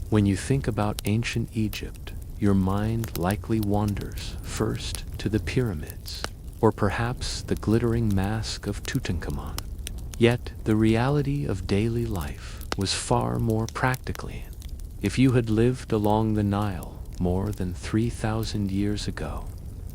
When you think about ancient Egypt, your mind likely wanders first to the pyramids, or perhaps the glittering mask of Tutankhamun. Yet the reality of daily life was far more practical. If you had lived along the Nile more than 3,000 years ago,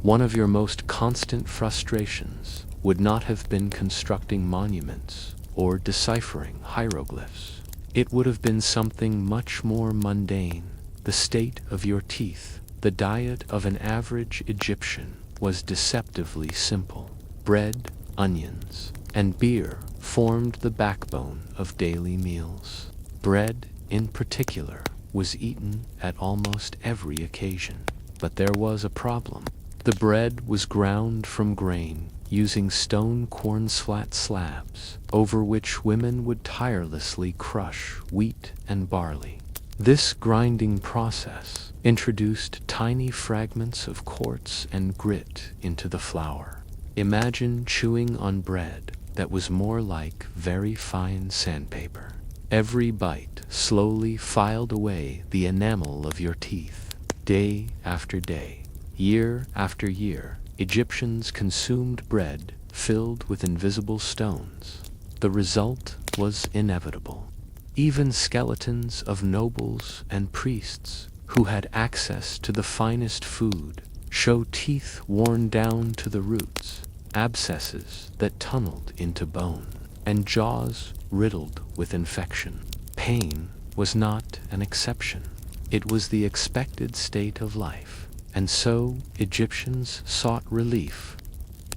one of your most constant frustrations would not have been constructing monuments or deciphering hieroglyphs. It would have been something much more mundane: the state of your teeth. The diet of an average Egyptian was deceptively simple. Bread, onions, and beer formed the backbone of daily meals. Bread, in particular, was eaten at almost every occasion. But there was a problem. The bread was ground from grain, using stone corn-slat slabs, over which women would tirelessly crush wheat and barley. This grinding process introduced tiny fragments of quartz and grit into the flour. Imagine chewing on bread that was more like very fine sandpaper. Every bite slowly filed away the enamel of your teeth. Day after day, year after year, Egyptians consumed bread filled with invisible stones. The result was inevitable. Even skeletons of nobles and priests who had access to the finest food show teeth worn down to the roots, abscesses that tunneled into bone, and jaws riddled with infection. Pain was not an exception. It was the expected state of life, and so Egyptians sought relief.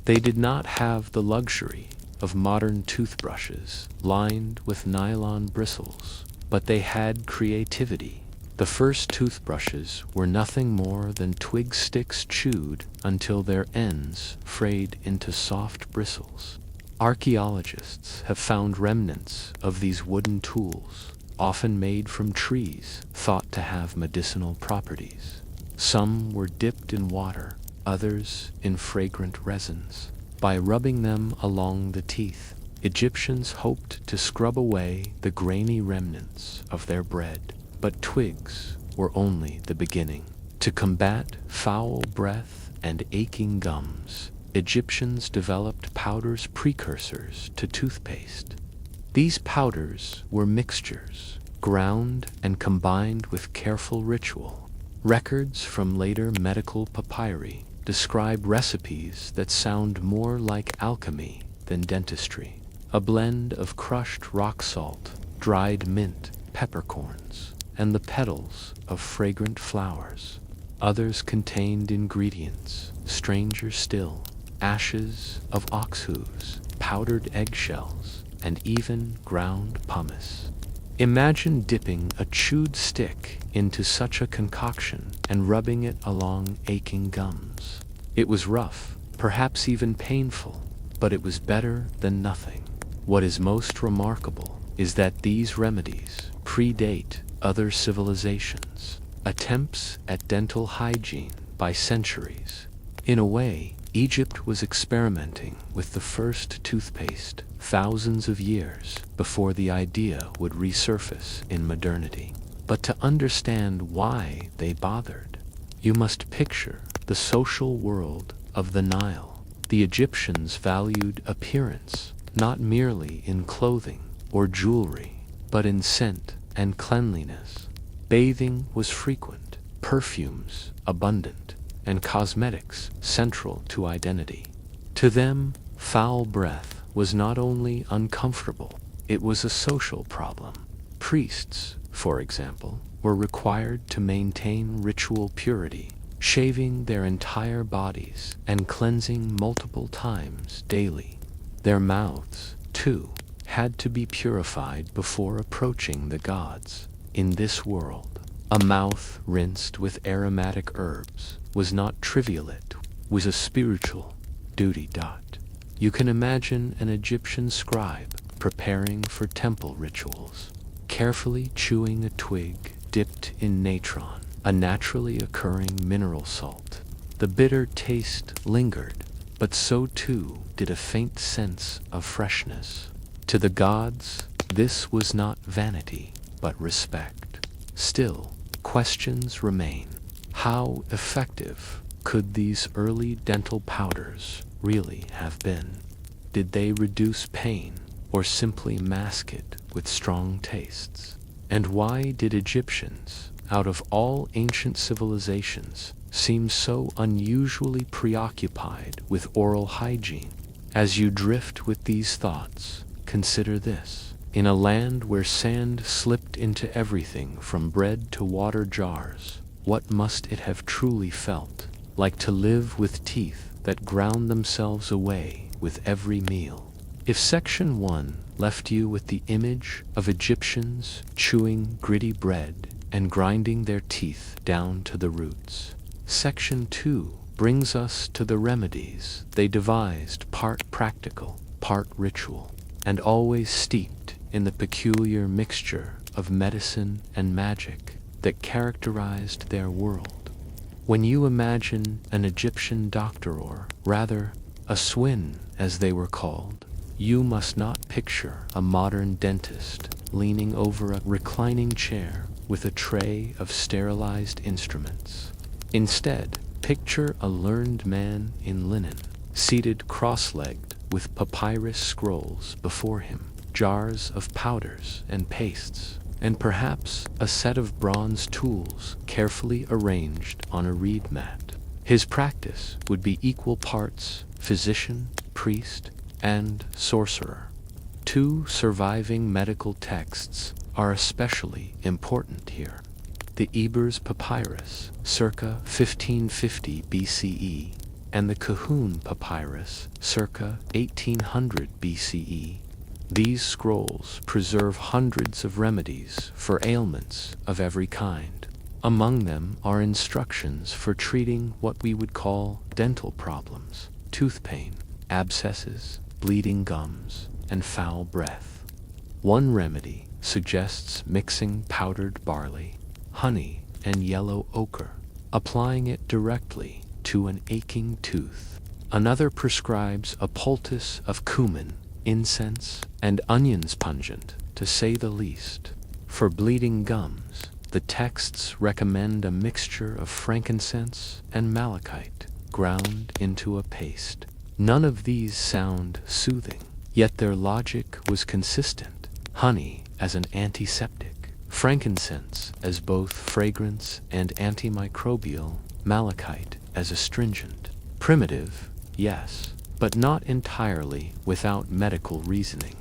They did not have the luxury of modern toothbrushes lined with nylon bristles, but they had creativity. The first toothbrushes were nothing more than twig sticks chewed until their ends frayed into soft bristles. Archaeologists have found remnants of these wooden tools, often made from trees thought to have medicinal properties. Some were dipped in water, others in fragrant resins. By rubbing them along the teeth, Egyptians hoped to scrub away the grainy remnants of their bread. But twigs were only the beginning. To combat foul breath and aching gums, Egyptians developed powders precursors to toothpaste. These powders were mixtures, ground and combined with careful ritual. Records from later medical papyri describe recipes that sound more like alchemy than dentistry. A blend of crushed rock salt, dried mint, peppercorns, and the petals of fragrant flowers. Others contained ingredients stranger still: ashes of ox hooves, powdered eggshells, and even ground pumice. Imagine dipping a chewed stick into such a concoction and rubbing it along aching gums. It was rough, perhaps even painful, but it was better than nothing. What is most remarkable is that these remedies predate other civilizations' attempts at dental hygiene by centuries. In a way, Egypt was experimenting with the first toothpaste thousands of years before the idea would resurface in modernity. But to understand why they bothered, you must picture the social world of the Nile. The Egyptians valued appearance not merely in clothing or jewelry, but in scent and cleanliness. Bathing was frequent, perfumes abundant, and cosmetics central to identity. To them, foul breath was not only uncomfortable, it was a social problem. Priests, for example, were required to maintain ritual purity, shaving their entire bodies and cleansing multiple times daily. Their mouths, too, had to be purified before approaching the gods. In this world, a mouth rinsed with aromatic herbs was not trivial, it was a spiritual duty. You can imagine an Egyptian scribe preparing for temple rituals, carefully chewing a twig dipped in natron, a naturally occurring mineral salt. The bitter taste lingered, but so too did a faint sense of freshness. To the gods, this was not vanity, but respect. Still, questions remain. How effective could these early dental powders really have been? Did they reduce pain or simply mask it with strong tastes? And why did Egyptians, out of all ancient civilizations, seem so unusually preoccupied with oral hygiene? As you drift with these thoughts, consider this. In a land where sand slipped into everything from bread to water jars, what must it have truly felt like to live with teeth that ground themselves away with every meal? If Section 1 left you with the image of Egyptians chewing gritty bread and grinding their teeth down to the roots, Section 2 brings us to the remedies they devised, part practical, part ritual, and always steeped in the peculiar mixture of medicine and magic that characterized their world. When you imagine an Egyptian doctor, or rather, a swin as they were called, you must not picture a modern dentist leaning over a reclining chair with a tray of sterilized instruments. Instead, picture a learned man in linen, seated cross-legged with papyrus scrolls before him, jars of powders and pastes, and perhaps a set of bronze tools carefully arranged on a reed mat. His practice would be equal parts physician, priest, and sorcerer. Two surviving medical texts are especially important here. The Ebers Papyrus, circa 1550 BCE, and the Kahun Papyrus, circa 1800 BCE. These scrolls preserve hundreds of remedies for ailments of every kind. Among them are instructions for treating what we would call dental problems: tooth pain, abscesses, bleeding gums, and foul breath. One remedy suggests mixing powdered barley, honey, and yellow ochre, applying it directly to an aching tooth. Another prescribes a poultice of cumin, incense, and onions, pungent, to say the least. For bleeding gums, the texts recommend a mixture of frankincense and malachite, ground into a paste. None of these sound soothing, yet their logic was consistent. Honey as an antiseptic, frankincense as both fragrance and antimicrobial, malachite as astringent. Primitive, yes, but not entirely without medical reasoning.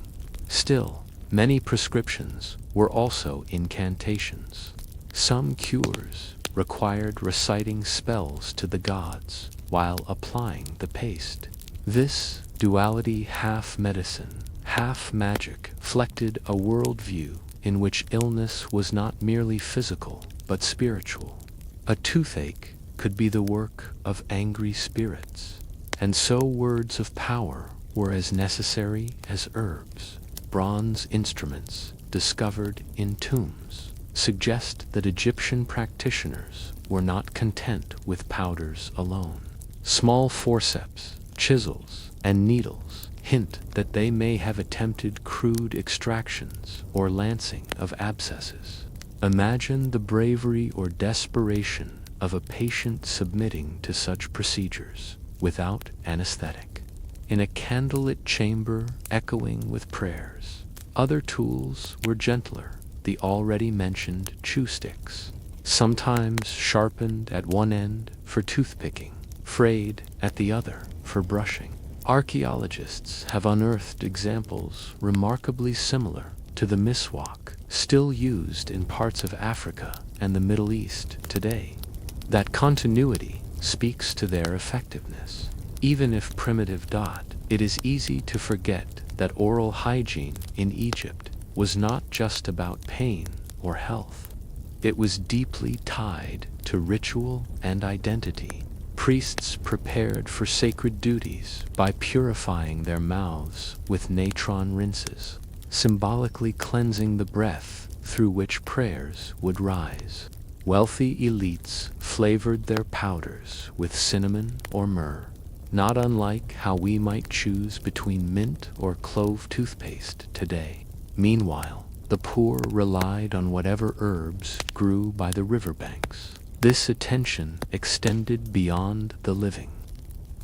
Still, many prescriptions were also incantations. Some cures required reciting spells to the gods while applying the paste. This duality, half medicine, half magic, reflected a worldview in which illness was not merely physical but spiritual. A toothache could be the work of angry spirits, and so words of power were as necessary as herbs. Bronze instruments discovered in tombs suggest that Egyptian practitioners were not content with powders alone. Small forceps, chisels, and needles hint that they may have attempted crude extractions or lancing of abscesses. Imagine the bravery or desperation of a patient submitting to such procedures without anesthetic, in a candlelit chamber echoing with prayers. Other tools were gentler, the already mentioned chew sticks, sometimes sharpened at one end for toothpicking, frayed at the other for brushing. Archaeologists have unearthed examples remarkably similar to the miswak still used in parts of Africa and the Middle East today. That continuity speaks to their effectiveness. Even if primitive, it is easy to forget that oral hygiene in Egypt was not just about pain or health. It was deeply tied to ritual and identity. Priests prepared for sacred duties by purifying their mouths with natron rinses, symbolically cleansing the breath through which prayers would rise. Wealthy elites flavored their powders with cinnamon or myrrh, not unlike how we might choose between mint or clove toothpaste today. Meanwhile, The poor relied on whatever herbs grew by the riverbanks. This attention extended beyond the living.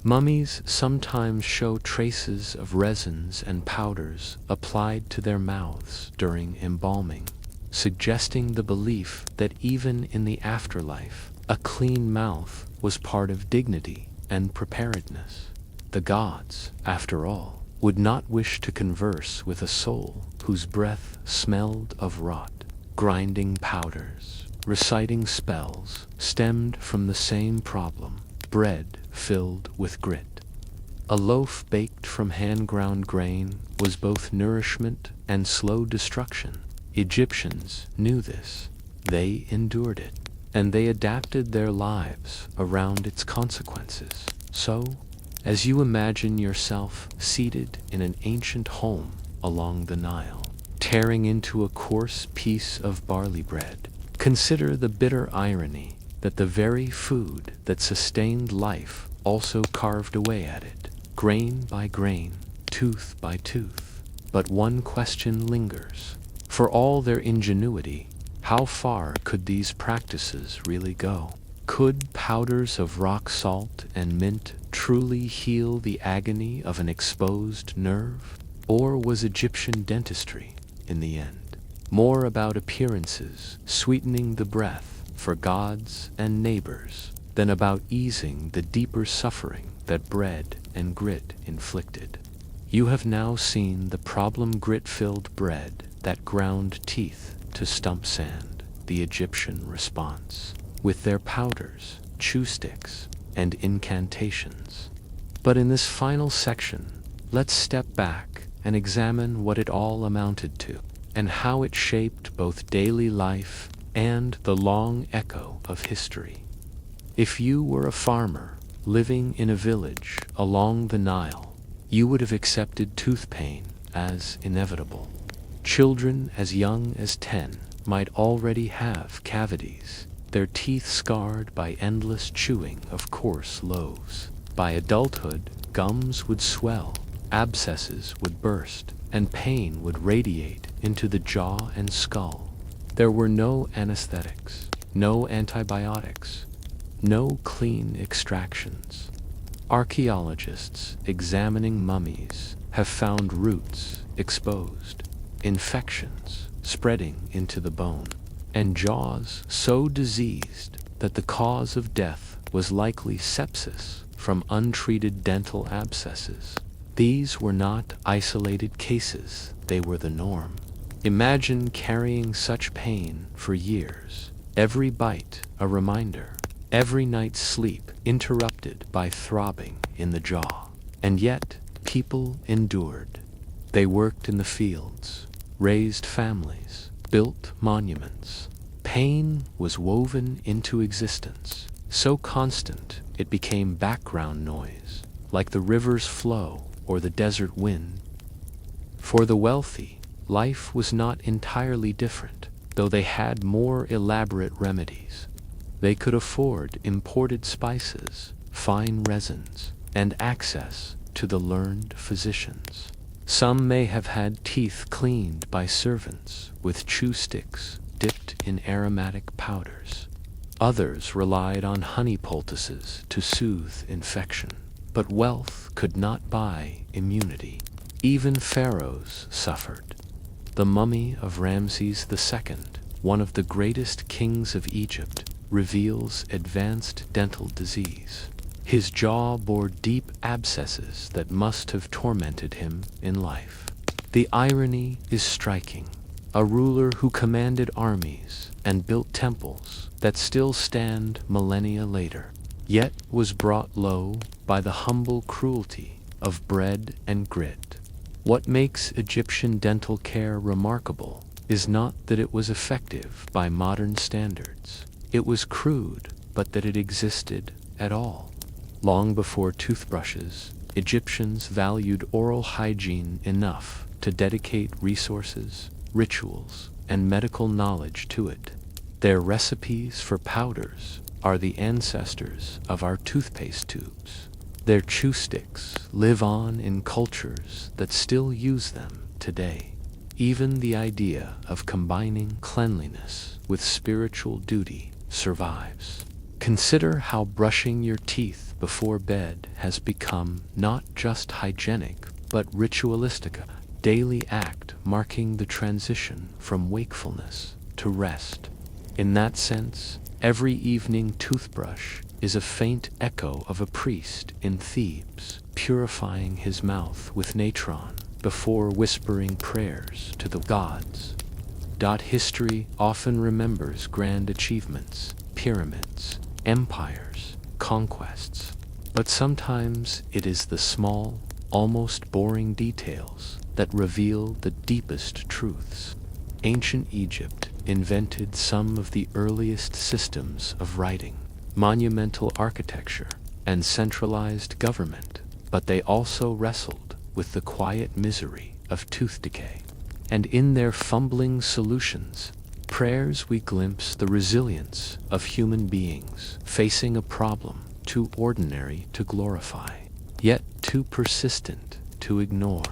Mummies sometimes show traces of resins and powders applied to their mouths during embalming, suggesting the belief that even in the afterlife, a clean mouth was part of dignity and preparedness. The gods, after all, would not wish to converse with a soul whose breath smelled of rot. Grinding powders, reciting spells, stemmed from the same problem: bread filled with grit. A loaf baked from hand-ground grain was both nourishment and slow destruction. Egyptians knew this. They endured it, and they adapted their lives around its consequences. So, as you imagine yourself seated in an ancient home along the Nile, tearing into a coarse piece of barley bread, consider the bitter irony that the very food that sustained life also carved away at it, grain by grain, tooth by tooth. But one question lingers. For all their ingenuity, how far could these practices really go? Could powders of rock salt and mint truly heal the agony of an exposed nerve? Or was Egyptian dentistry, in the end, more about appearances sweetening the breath for gods and neighbors than about easing the deeper suffering that bread and grit inflicted? You have now seen the problem grit-filled bread that ground teeth to stump sand, the Egyptian response, with their powders, chew sticks, and incantations. But in this final section, let's step back and examine what it all amounted to, and how it shaped both daily life and the long echo of history. If you were a farmer living in a village along the Nile, you would have accepted tooth pain as inevitable. Children as young as 10 might already have cavities, their teeth scarred by endless chewing of coarse loaves. By adulthood, gums would swell, abscesses would burst, and pain would radiate into the jaw and skull. There were no anesthetics, no antibiotics, no clean extractions. Archaeologists examining mummies have found roots exposed, infections spreading into the bone, and jaws so diseased that the cause of death was likely sepsis from untreated dental abscesses. These were not isolated cases, they were the norm. Imagine carrying such pain for years, every bite a reminder, every night's sleep interrupted by throbbing in the jaw. And yet, people endured. They worked in the fields, raised families, built monuments. Pain was woven into existence, so constant it became background noise, like the river's flow or the desert wind. For the wealthy, life was not entirely different, though they had more elaborate remedies. They could afford imported spices, fine resins, and access to the learned physicians. Some may have had teeth cleaned by servants with chew sticks dipped in aromatic powders. Others relied on honey poultices to soothe infection. But wealth could not buy immunity. Even pharaohs suffered. The mummy of Ramses II, one of the greatest kings of Egypt, reveals advanced dental disease. His jaw bore deep abscesses that must have tormented him in life. The irony is striking. A ruler who commanded armies and built temples that still stand millennia later, yet was brought low by the humble cruelty of bread and grit. What makes Egyptian dental care remarkable is not that it was effective by modern standards. It was crude, but that it existed at all. Long before toothbrushes, Egyptians valued oral hygiene enough to dedicate resources, rituals, and medical knowledge to it. Their recipes for powders are the ancestors of our toothpaste tubes. Their chew sticks live on in cultures that still use them today. Even the idea of combining cleanliness with spiritual duty survives. Consider how brushing your teeth before bed has become not just hygienic, but ritualistic, a daily act marking the transition from wakefulness to rest. In that sense, every evening toothbrush is a faint echo of a priest in Thebes purifying his mouth with natron before whispering prayers to the gods. History often remembers grand achievements, pyramids, empires, conquests, but sometimes it is the small, almost boring details that reveal the deepest truths. Ancient Egypt invented some of the earliest systems of writing, monumental architecture, and centralized government, but they also wrestled with the quiet misery of tooth decay. And in their fumbling solutions, prayers we glimpse the resilience of human beings facing a problem too ordinary to glorify, yet too persistent to ignore.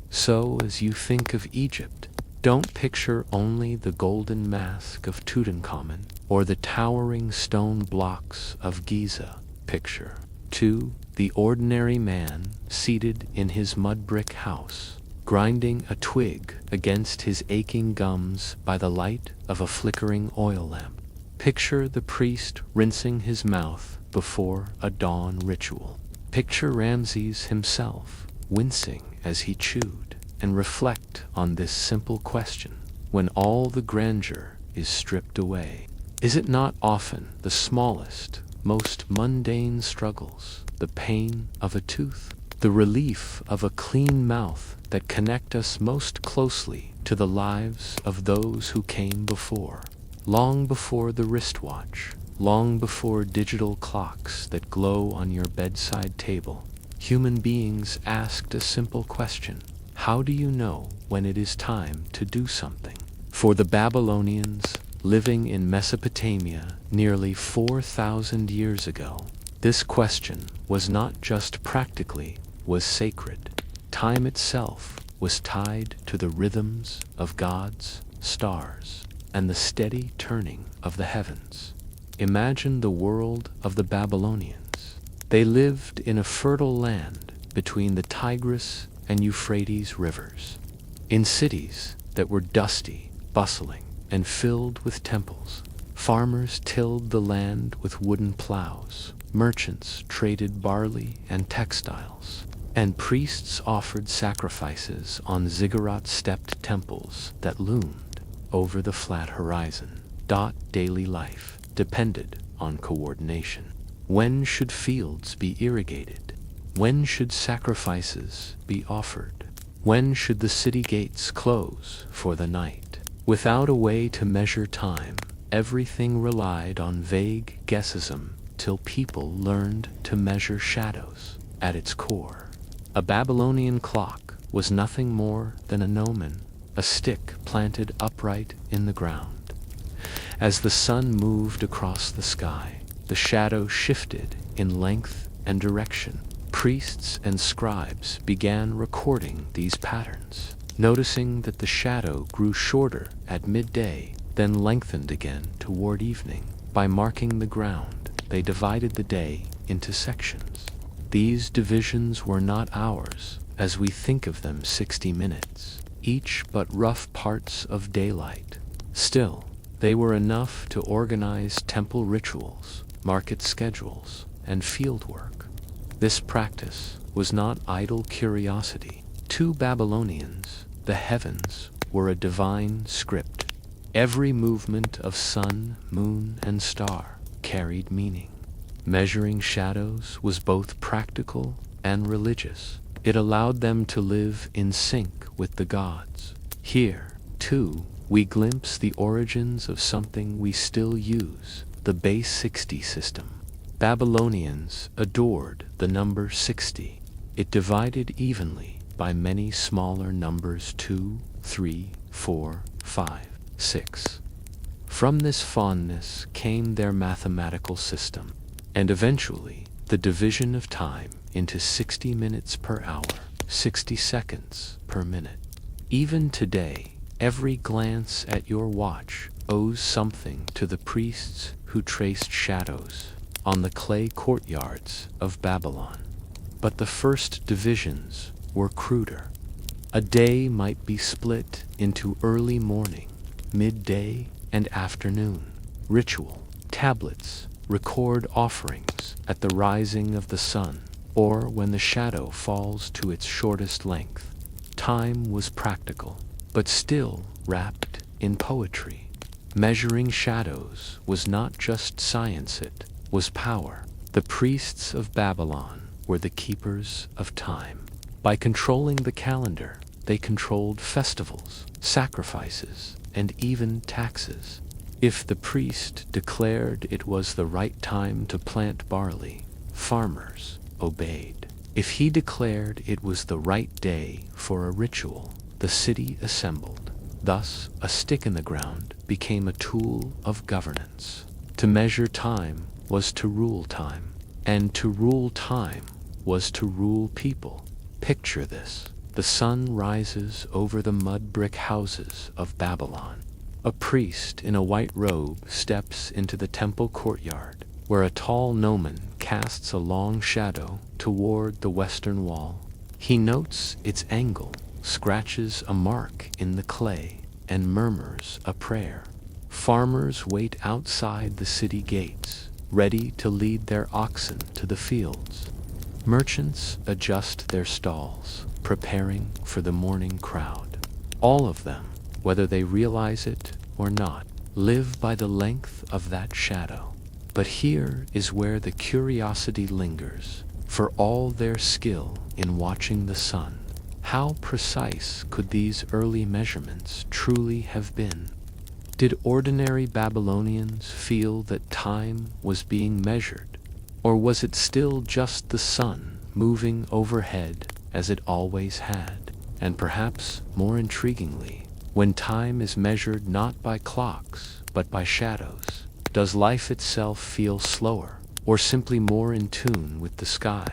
So as you think of Egypt, don't picture only the golden mask of Tutankhamun or the towering stone blocks of Giza. Picture, too, the ordinary man seated in his mud brick house, grinding a twig against his aching gums by the light of a flickering oil lamp. Picture the priest rinsing his mouth before a dawn ritual. Picture Ramses himself wincing as he chewed, and reflect on this simple question: when all the grandeur is stripped away, is it not often the smallest, most mundane struggles, the pain of a tooth, the relief of a clean mouth, that connect us most closely to the lives of those who came before? Long before the wristwatch, long before digital clocks that glow on your bedside table, human beings asked a simple question: how do you know when it is time to do something? For the Babylonians, living in Mesopotamia nearly 4,000 years ago, this question was not just practically, was sacred. Time itself was tied to the rhythms of gods, stars, and the steady turning of the heavens. Imagine the world of the Babylonians. They lived in a fertile land between the Tigris and Euphrates rivers, in cities that were dusty, bustling, and filled with temples. Farmers tilled the land with wooden plows, merchants traded barley and textiles, and priests offered sacrifices on ziggurat-stepped temples that loomed over the flat horizon. Daily life depended on coordination. When should fields be irrigated? When should sacrifices be offered? When should the city gates close for the night? Without a way to measure time, everything relied on vague guessism till people learned to measure shadows. At its core, a Babylonian clock was nothing more than a gnomon, a stick planted upright in the ground. As the sun moved across the sky, the shadow shifted in length and direction. Priests and scribes began recording these patterns, noticing that the shadow grew shorter at midday, then lengthened again toward evening. By marking the ground, they divided the day into sections. These divisions were not hours, as we think of them, 60 minutes, each but rough parts of daylight. Still, they were enough to organize temple rituals, market schedules, and fieldwork. This practice was not idle curiosity. To Babylonians, the heavens were a divine script. Every movement of sun, moon, and star carried meaning. Measuring shadows was both practical and religious. It allowed them to live in sync with the gods. Here, too, we glimpse the origins of something we still use, the base 60 system. Babylonians adored the number 60. It divided evenly by many smaller numbers: 2, 3, 4, 5, 6. From this fondness came their mathematical system, and eventually the division of time into 60 minutes per hour, 60 seconds per minute. Even today, every glance at your watch owes something to the priests who traced shadows on the clay courtyards of Babylon. But the first divisions were cruder. A day might be split into early morning, midday, and afternoon. Ritual tablets record offerings at the rising of the sun, or when the shadow falls to its shortest length. Time was practical, but still wrapped in poetry. Measuring shadows was not just science, it was power. The priests of Babylon were the keepers of time. By controlling the calendar, they controlled festivals, sacrifices, and even taxes. If the priest declared it was the right time to plant barley, farmers obeyed. If he declared it was the right day for a ritual, the city assembled. Thus, a stick in the ground became a tool of governance. To measure time was to rule time, and to rule time was to rule people. Picture this. The sun rises over the mud brick houses of Babylon. A priest in a white robe steps into the temple courtyard, where a tall gnomon casts a long shadow toward the western wall. He notes its angle, scratches a mark in the clay, and murmurs a prayer. Farmers wait outside the city gates, ready to lead their oxen to the fields. Merchants adjust their stalls, preparing for the morning crowd. All of them, whether they realize it or not, live by the length of that shadow. But here is where the curiosity lingers. For all their skill in watching the sun, how precise could these early measurements truly have been? Did ordinary Babylonians feel that time was being measured, or was it still just the sun moving overhead as it always had? And perhaps more intriguingly, when time is measured not by clocks but by shadows, does life itself feel slower or simply more in tune with the sky?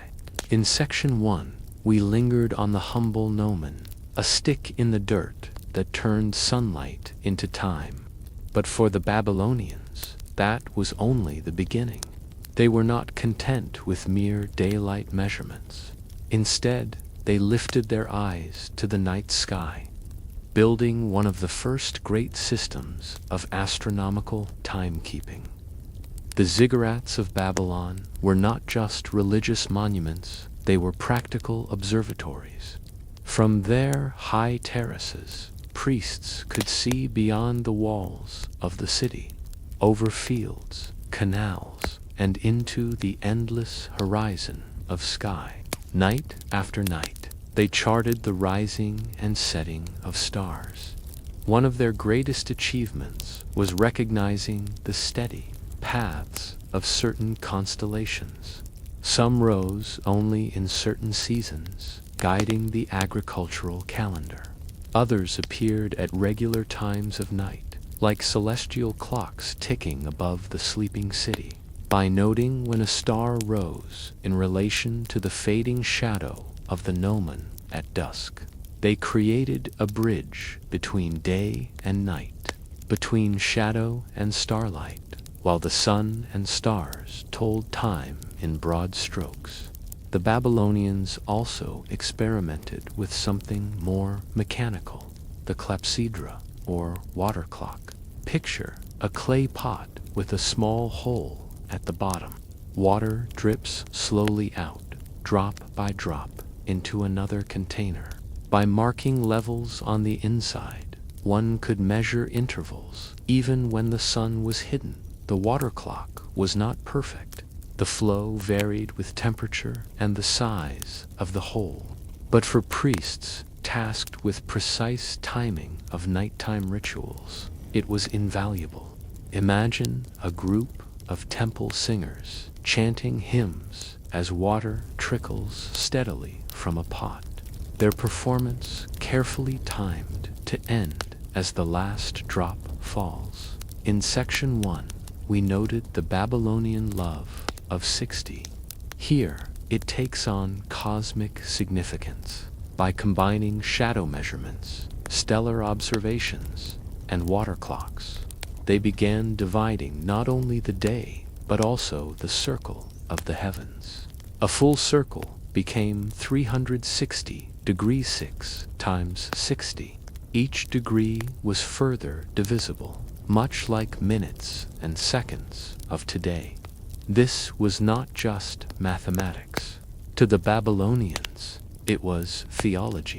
In Section 1, we lingered on the humble gnomon, a stick in the dirt that turned sunlight into time. But for the Babylonians, that was only the beginning. They were not content with mere daylight measurements. Instead, they lifted their eyes to the night sky, building one of the first great systems of astronomical timekeeping. The ziggurats of Babylon were not just religious monuments, they were practical observatories. From their high terraces, priests could see beyond the walls of the city, over fields, canals, and into the endless horizon of sky. Night after night, they charted the rising and setting of stars. One of their greatest achievements was recognizing the steady paths of certain constellations. Some rose only in certain seasons, guiding the agricultural calendar. Others appeared at regular times of night, like celestial clocks ticking above the sleeping city. By noting when a star rose in relation to the fading shadow of the gnomon at dusk, they created a bridge between day and night, between shadow and starlight, while the sun and stars told time in broad strokes. The Babylonians also experimented with something more mechanical, the clepsydra, or water clock. Picture a clay pot with a small hole at the bottom. Water drips slowly out, drop by drop, into another container. By marking levels on the inside, one could measure intervals, even when the sun was hidden. The water clock was not perfect. The flow varied with temperature and the size of the hole. But for priests tasked with precise timing of nighttime rituals, it was invaluable. Imagine a group of temple singers chanting hymns as water trickles steadily from a pot, their performance carefully timed to end as the last drop falls. In Section 1, we noted the Babylonian love of 60. Here, it takes on cosmic significance. By combining shadow measurements, stellar observations, and water clocks. They began dividing not only the day, but also the circle of the heavens. A full circle became 360 degrees 6 times 60. Each degree was further divisible, much like minutes and seconds of today. This was not just mathematics. To the Babylonians, it was theology.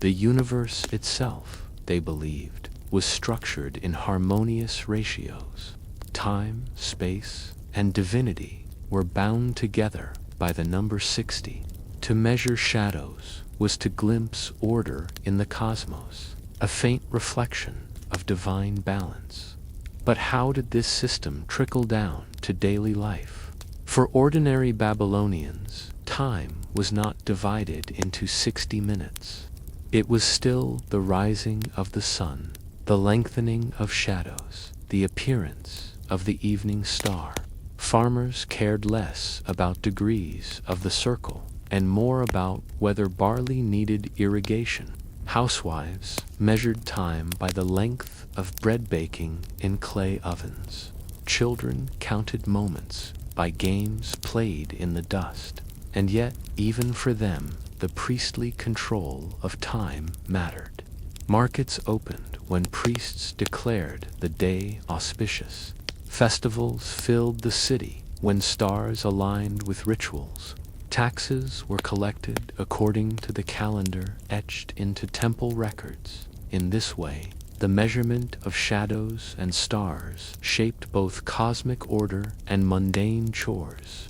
The universe itself, they believed, was structured in harmonious ratios. Time, space, and divinity were bound together by the number 60. To measure shadows was to glimpse order in the cosmos, a faint reflection of divine balance. But how did this system trickle down to daily life? For ordinary Babylonians, time was not divided into 60 minutes. It was still the rising of the sun, the lengthening of shadows, the appearance of the evening star. Farmers cared less about degrees of the circle and more about whether barley needed irrigation. Housewives measured time by the length of bread baking in clay ovens. Children counted moments by games played in the dust. And yet, even for them, the priestly control of time mattered. Markets opened when priests declared the day auspicious. Festivals filled the city when stars aligned with rituals. Taxes were collected according to the calendar etched into temple records. In this way, the measurement of shadows and stars shaped both cosmic order and mundane chores.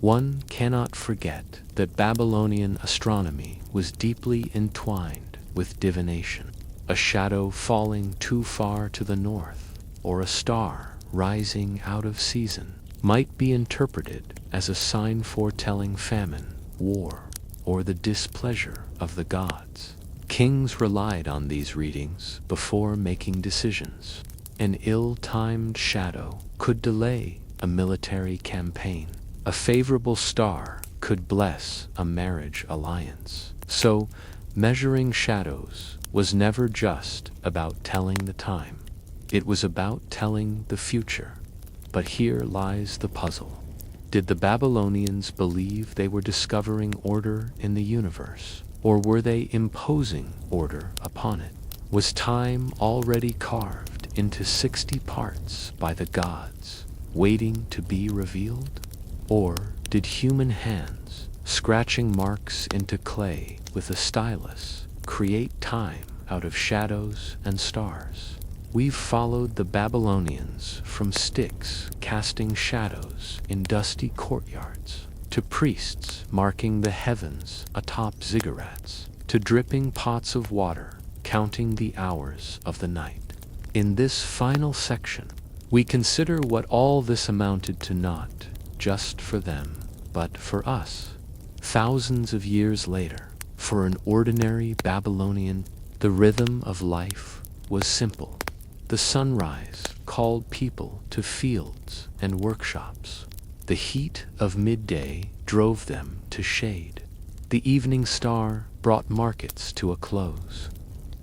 One cannot forget that Babylonian astronomy was deeply entwined with divination. A shadow falling too far to the north, or a star rising out of season, might be interpreted as a sign foretelling famine, war, or the displeasure of the gods. Kings relied on these readings before making decisions. An ill-timed shadow could delay a military campaign. A favorable star could bless a marriage alliance. So, measuring shadows was never just about telling the time. It was about telling the future. But here lies the puzzle. Did the Babylonians believe they were discovering order in the universe, or were they imposing order upon it? Was time already carved into 60 parts by the gods, waiting to be revealed? Or did human hands, scratching marks into clay with a stylus, create time out of shadows and stars? We've followed the Babylonians from sticks casting shadows in dusty courtyards, to priests marking the heavens atop ziggurats, to dripping pots of water counting the hours of the night. In this final section, we consider what all this amounted to, not just for them, but for us. Thousands of years later, for an ordinary Babylonian, the rhythm of life was simple. The sunrise called people to fields and workshops. The heat of midday drove them to shade. The evening star brought markets to a close.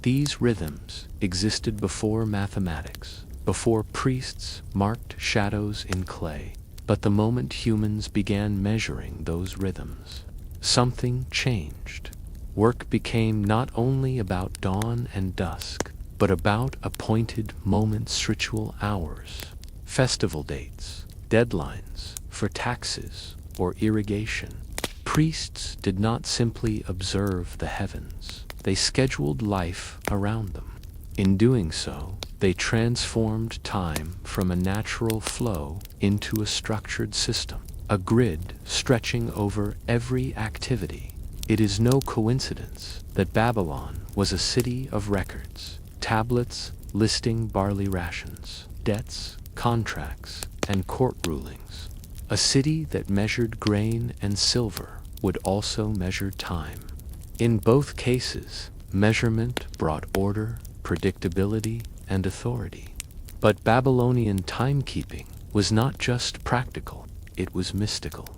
These rhythms existed before mathematics, before priests marked shadows in clay. But the moment humans began measuring those rhythms, something changed. Work became not only about dawn and dusk, but about appointed moments, ritual hours, festival dates, deadlines for taxes or irrigation. Priests did not simply observe the heavens, they scheduled life around them. In doing so, they transformed time from a natural flow into a structured system, a grid stretching over every activity. It is no coincidence that Babylon was a city of records, tablets listing barley rations, debts, contracts, and court rulings. A city that measured grain and silver would also measure time. In both cases, measurement brought order, predictability, and authority. But Babylonian timekeeping was not just practical, it was mystical.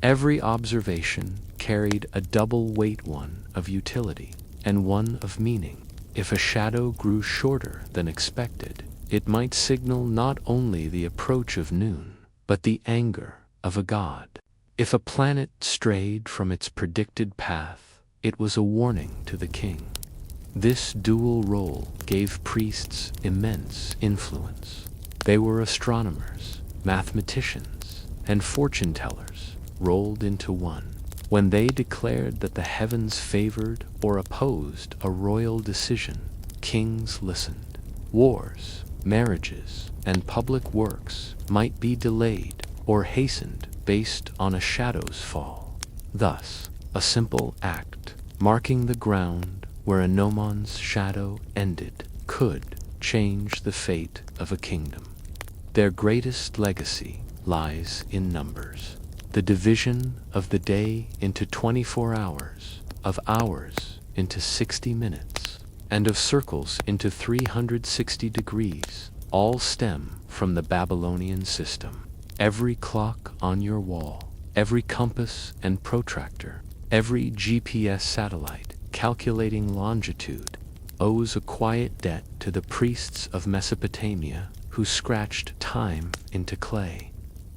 Every observation carried a double weight, one of utility and one of meaning. If a shadow grew shorter than expected, it might signal not only the approach of noon, but the anger of a god. If a planet strayed from its predicted path, it was a warning to the king. This dual role gave priests immense influence. They were astronomers, mathematicians, and fortune-tellers rolled into one. When they declared that the heavens favored or opposed a royal decision, kings listened. Wars, marriages, and public works might be delayed or hastened based on a shadow's fall. Thus, a simple act marking the ground where a gnomon's shadow ended could change the fate of a kingdom. Their greatest legacy lies in numbers. The division of the day into 24 hours, of hours into 60 minutes, and of circles into 360 degrees, all stem from the Babylonian system. Every clock on your wall, every compass and protractor, every GPS satellite calculating longitude owes a quiet debt to the priests of Mesopotamia who scratched time into clay.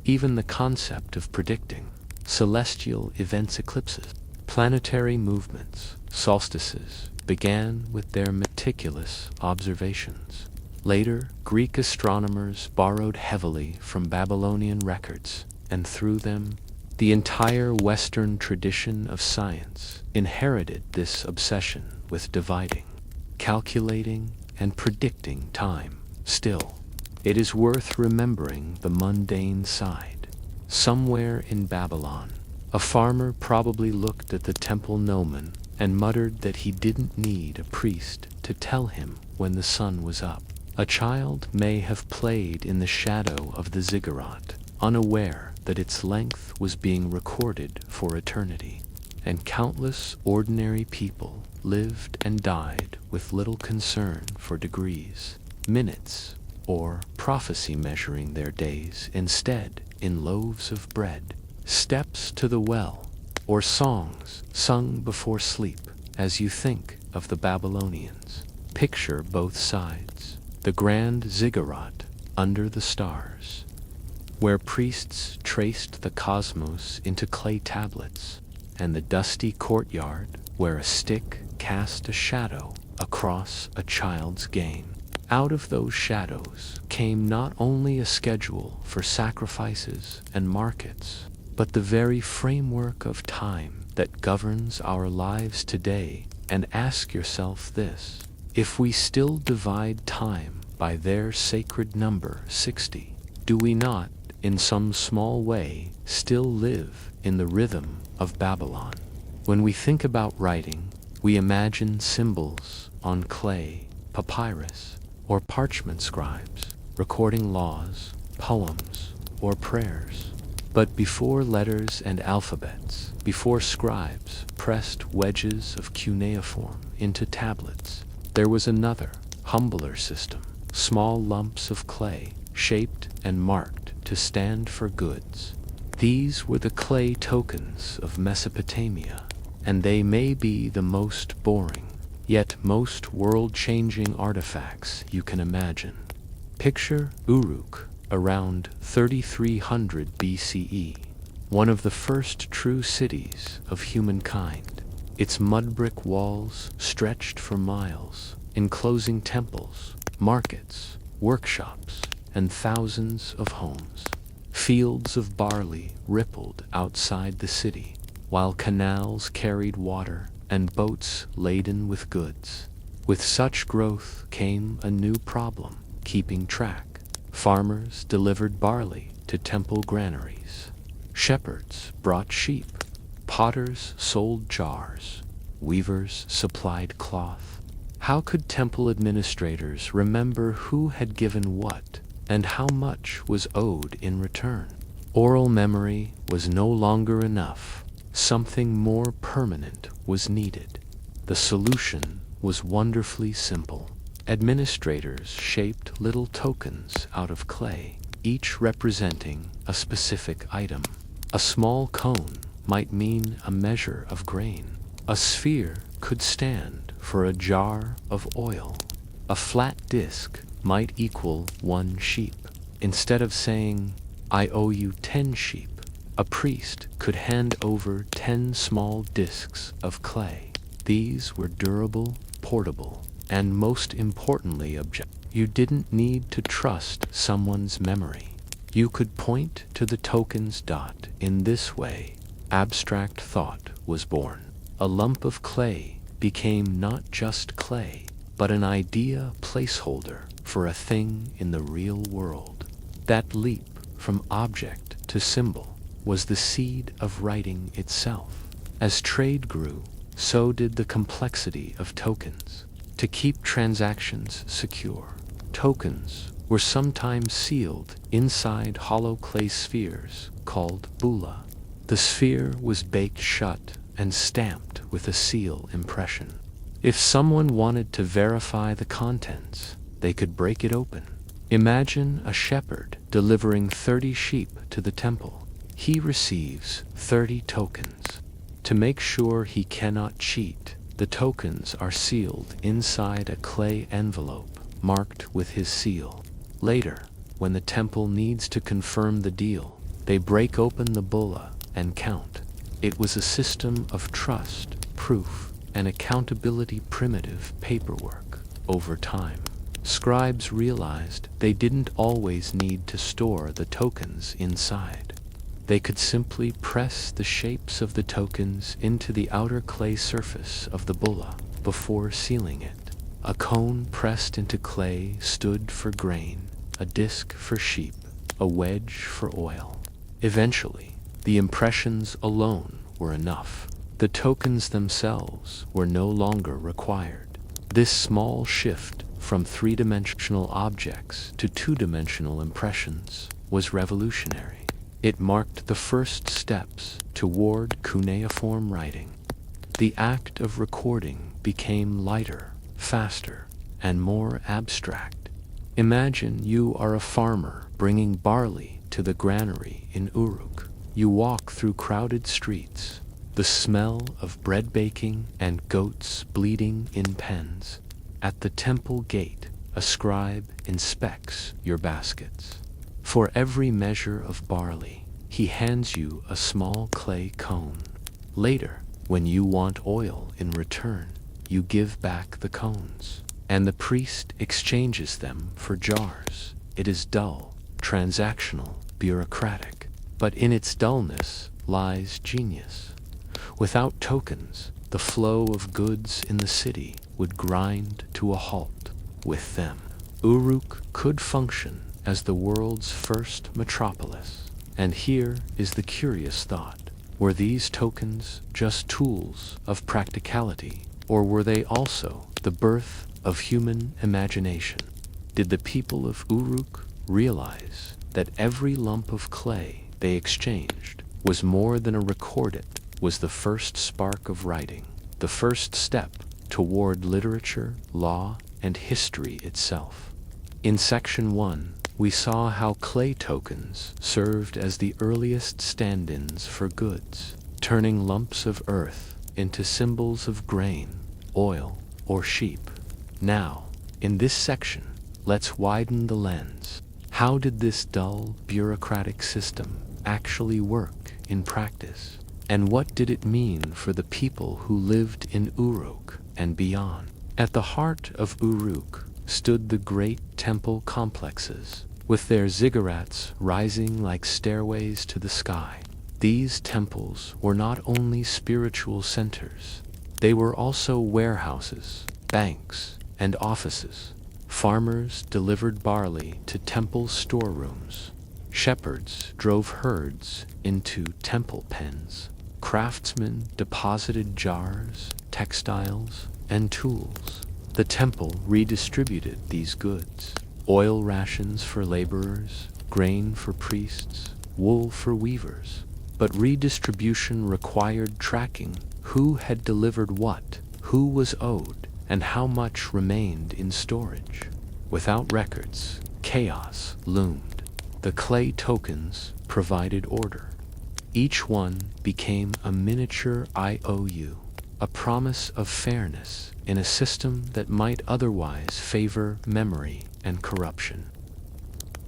Even the concept of predicting celestial events, eclipses, planetary movements, solstices, began with their meticulous observations. Later, Greek astronomers borrowed heavily from Babylonian records, and through them, the entire Western tradition of science inherited this obsession with dividing, calculating, and predicting time. Still, it is worth remembering the mundane side. Somewhere in Babylon, a farmer probably looked at the temple gnomon and muttered that he didn't need a priest to tell him when the sun was up. A child may have played in the shadow of the ziggurat, unaware that its length was being recorded for eternity. And countless ordinary people lived and died with little concern for degrees, minutes, or prophecy measuring their days instead in loaves of bread, steps to the well, or songs sung before sleep. As you think of the Babylonians, picture both sides. The grand ziggurat under the stars, where priests traced the cosmos into clay tablets, and the dusty courtyard where a stick cast a shadow across a child's game. Out of those shadows came not only a schedule for sacrifices and markets, but the very framework of time that governs our lives today. And ask yourself this: if we still divide time by their sacred number 60, do we not, in some small way, still live in the rhythm of Babylon? When we think about writing, we imagine symbols on clay, papyrus, or parchment scribes, recording laws, poems, or prayers. But before letters and alphabets, before scribes pressed wedges of cuneiform into tablets, there was another, humbler system. Small lumps of clay, shaped and marked to stand for goods. These were the clay tokens of Mesopotamia, and they may be the most boring, yet most world-changing artifacts you can imagine. Picture Uruk around 3300 BCE, one of the first true cities of humankind. Its mud-brick walls stretched for miles, enclosing temples, markets, workshops, and thousands of homes. Fields of barley rippled outside the city, while canals carried water and boats laden with goods. With such growth came a new problem: keeping track. Farmers delivered barley to temple granaries. Shepherds brought sheep. Potters sold jars. Weavers supplied cloth. How could temple administrators remember who had given what and how much was owed in return? Oral memory was no longer enough. Something more permanent was needed. The solution was wonderfully simple. Administrators shaped little tokens out of clay, each representing a specific item. A small cone might mean a measure of grain. A sphere could stand for a jar of oil. A flat disc might equal 1 sheep. Instead of saying, "I owe you 10 sheep," a priest could hand over 10 small discs of clay. These were durable, portable, and most importantly objective. You didn't need to trust someone's memory. You could point to the tokens. In this way, abstract thought was born. A lump of clay became not just clay, but an idea placeholder for a thing in the real world. That leap from object to symbol was the seed of writing itself. As trade grew, so did the complexity of tokens. To keep transactions secure, tokens were sometimes sealed inside hollow clay spheres called bulla. The sphere was baked shut and stamped with a seal impression. If someone wanted to verify the contents, they could break it open. Imagine a shepherd delivering 30 sheep to the temple. He receives 30 tokens. To make sure he cannot cheat, the tokens are sealed inside a clay envelope marked with his seal. Later, when the temple needs to confirm the deal, they break open the bulla and count. It was a system of trust, proof, and accountability. Primitive paperwork. Over time, scribes realized they didn't always need to store the tokens inside. They could simply press the shapes of the tokens into the outer clay surface of the bulla before sealing it. A cone pressed into clay stood for grain, a disc for sheep, a wedge for oil. Eventually, the impressions alone were enough. The tokens themselves were no longer required. This small shift from three-dimensional objects to two-dimensional impressions was revolutionary. It marked the first steps toward cuneiform writing. The act of recording became lighter, faster, and more abstract. Imagine you are a farmer bringing barley to the granary in Uruk. You walk through crowded streets, the smell of bread baking and goats bleating in pens. At the temple gate, a scribe inspects your baskets. For every measure of barley, he hands you a small clay cone. Later, when you want oil in return, you give back the cones, and the priest exchanges them for jars. It is dull, transactional, bureaucratic, but in its dullness lies genius. Without tokens, the flow of goods in the city would grind to a halt. With them, Uruk could function as the world's first metropolis. And here is the curious thought. Were these tokens just tools of practicality, or were they also the birth of human imagination? Did the people of Uruk realize that every lump of clay they exchanged was more than a record? It was the first spark of writing, the first step toward literature, law, and history itself. In Section 1, we saw how clay tokens served as the earliest stand-ins for goods, turning lumps of earth into symbols of grain, oil, or sheep. Now, in this section, let's widen the lens. How did this dull, bureaucratic system actually work in practice? And what did it mean for the people who lived in Uruk and beyond? At the heart of Uruk stood the great temple complexes, with their ziggurats rising like stairways to the sky. These temples were not only spiritual centers, they were also warehouses, banks, and offices. Farmers delivered barley to temple storerooms. Shepherds drove herds into temple pens. Craftsmen deposited jars, textiles, and tools. The temple redistributed these goods. Oil rations for laborers, grain for priests, wool for weavers. But redistribution required tracking: who had delivered what, who was owed, and how much remained in storage. Without records, chaos loomed. The clay tokens provided order. Each one became a miniature IOU. a promise of fairness in a system that might otherwise favor memory and corruption.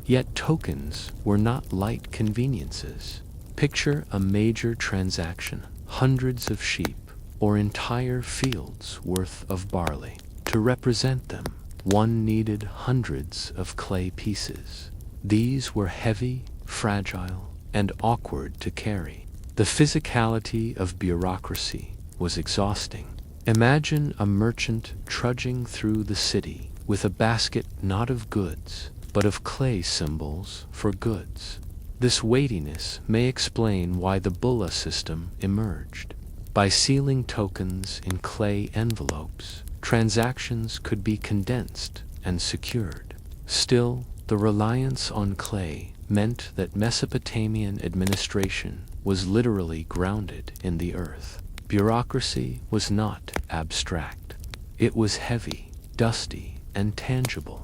Yet tokens were not light conveniences. Picture a major transaction, hundreds of sheep, or entire fields worth of barley. To represent them, one needed hundreds of clay pieces. These were heavy, fragile, and awkward to carry. The physicality of bureaucracy was exhausting. Imagine a merchant trudging through the city with a basket not of goods, but of clay symbols for goods. This weightiness may explain why the bulla system emerged. By sealing tokens in clay envelopes, transactions could be condensed and secured. Still, the reliance on clay meant that Mesopotamian administration was literally grounded in the earth. Bureaucracy was not abstract. It was heavy, dusty, and tangible.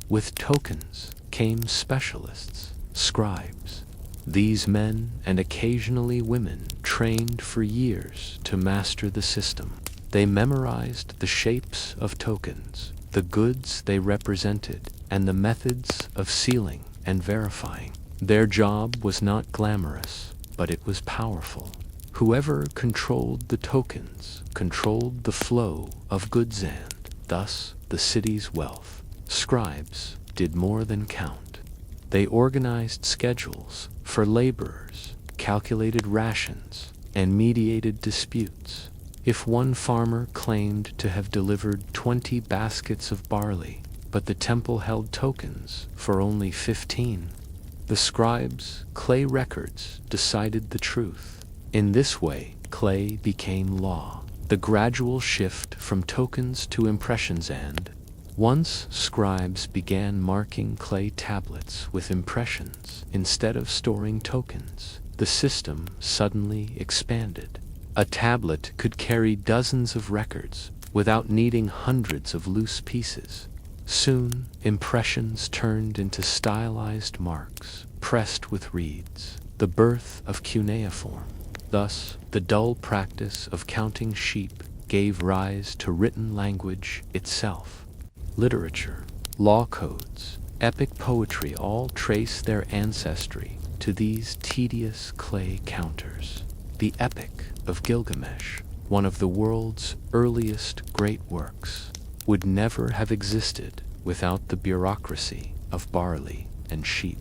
With tokens came specialists, scribes. These men, and occasionally women, trained for years to master the system. They memorized the shapes of tokens, the goods they represented, and the methods of sealing and verifying. Their job was not glamorous, but it was powerful. Whoever controlled the tokens controlled the flow of goods and, thus, the city's wealth. Scribes did more than count. They organized schedules for laborers, calculated rations, and mediated disputes. If one farmer claimed to have delivered 20 baskets of barley, but the temple held tokens for only 15, the scribes' clay records decided the truth. In this way, clay became law. The gradual shift from tokens to impressions and, once scribes began marking clay tablets with impressions instead of storing tokens, the system suddenly expanded. A tablet could carry dozens of records without needing hundreds of loose pieces. Soon, impressions turned into stylized marks, pressed with reeds, the birth of cuneiform. Thus, the dull practice of counting sheep gave rise to written language itself. Literature, law codes, epic poetry all trace their ancestry to these tedious clay counters. The Epic of Gilgamesh, one of the world's earliest great works, would never have existed without the bureaucracy of barley and sheep.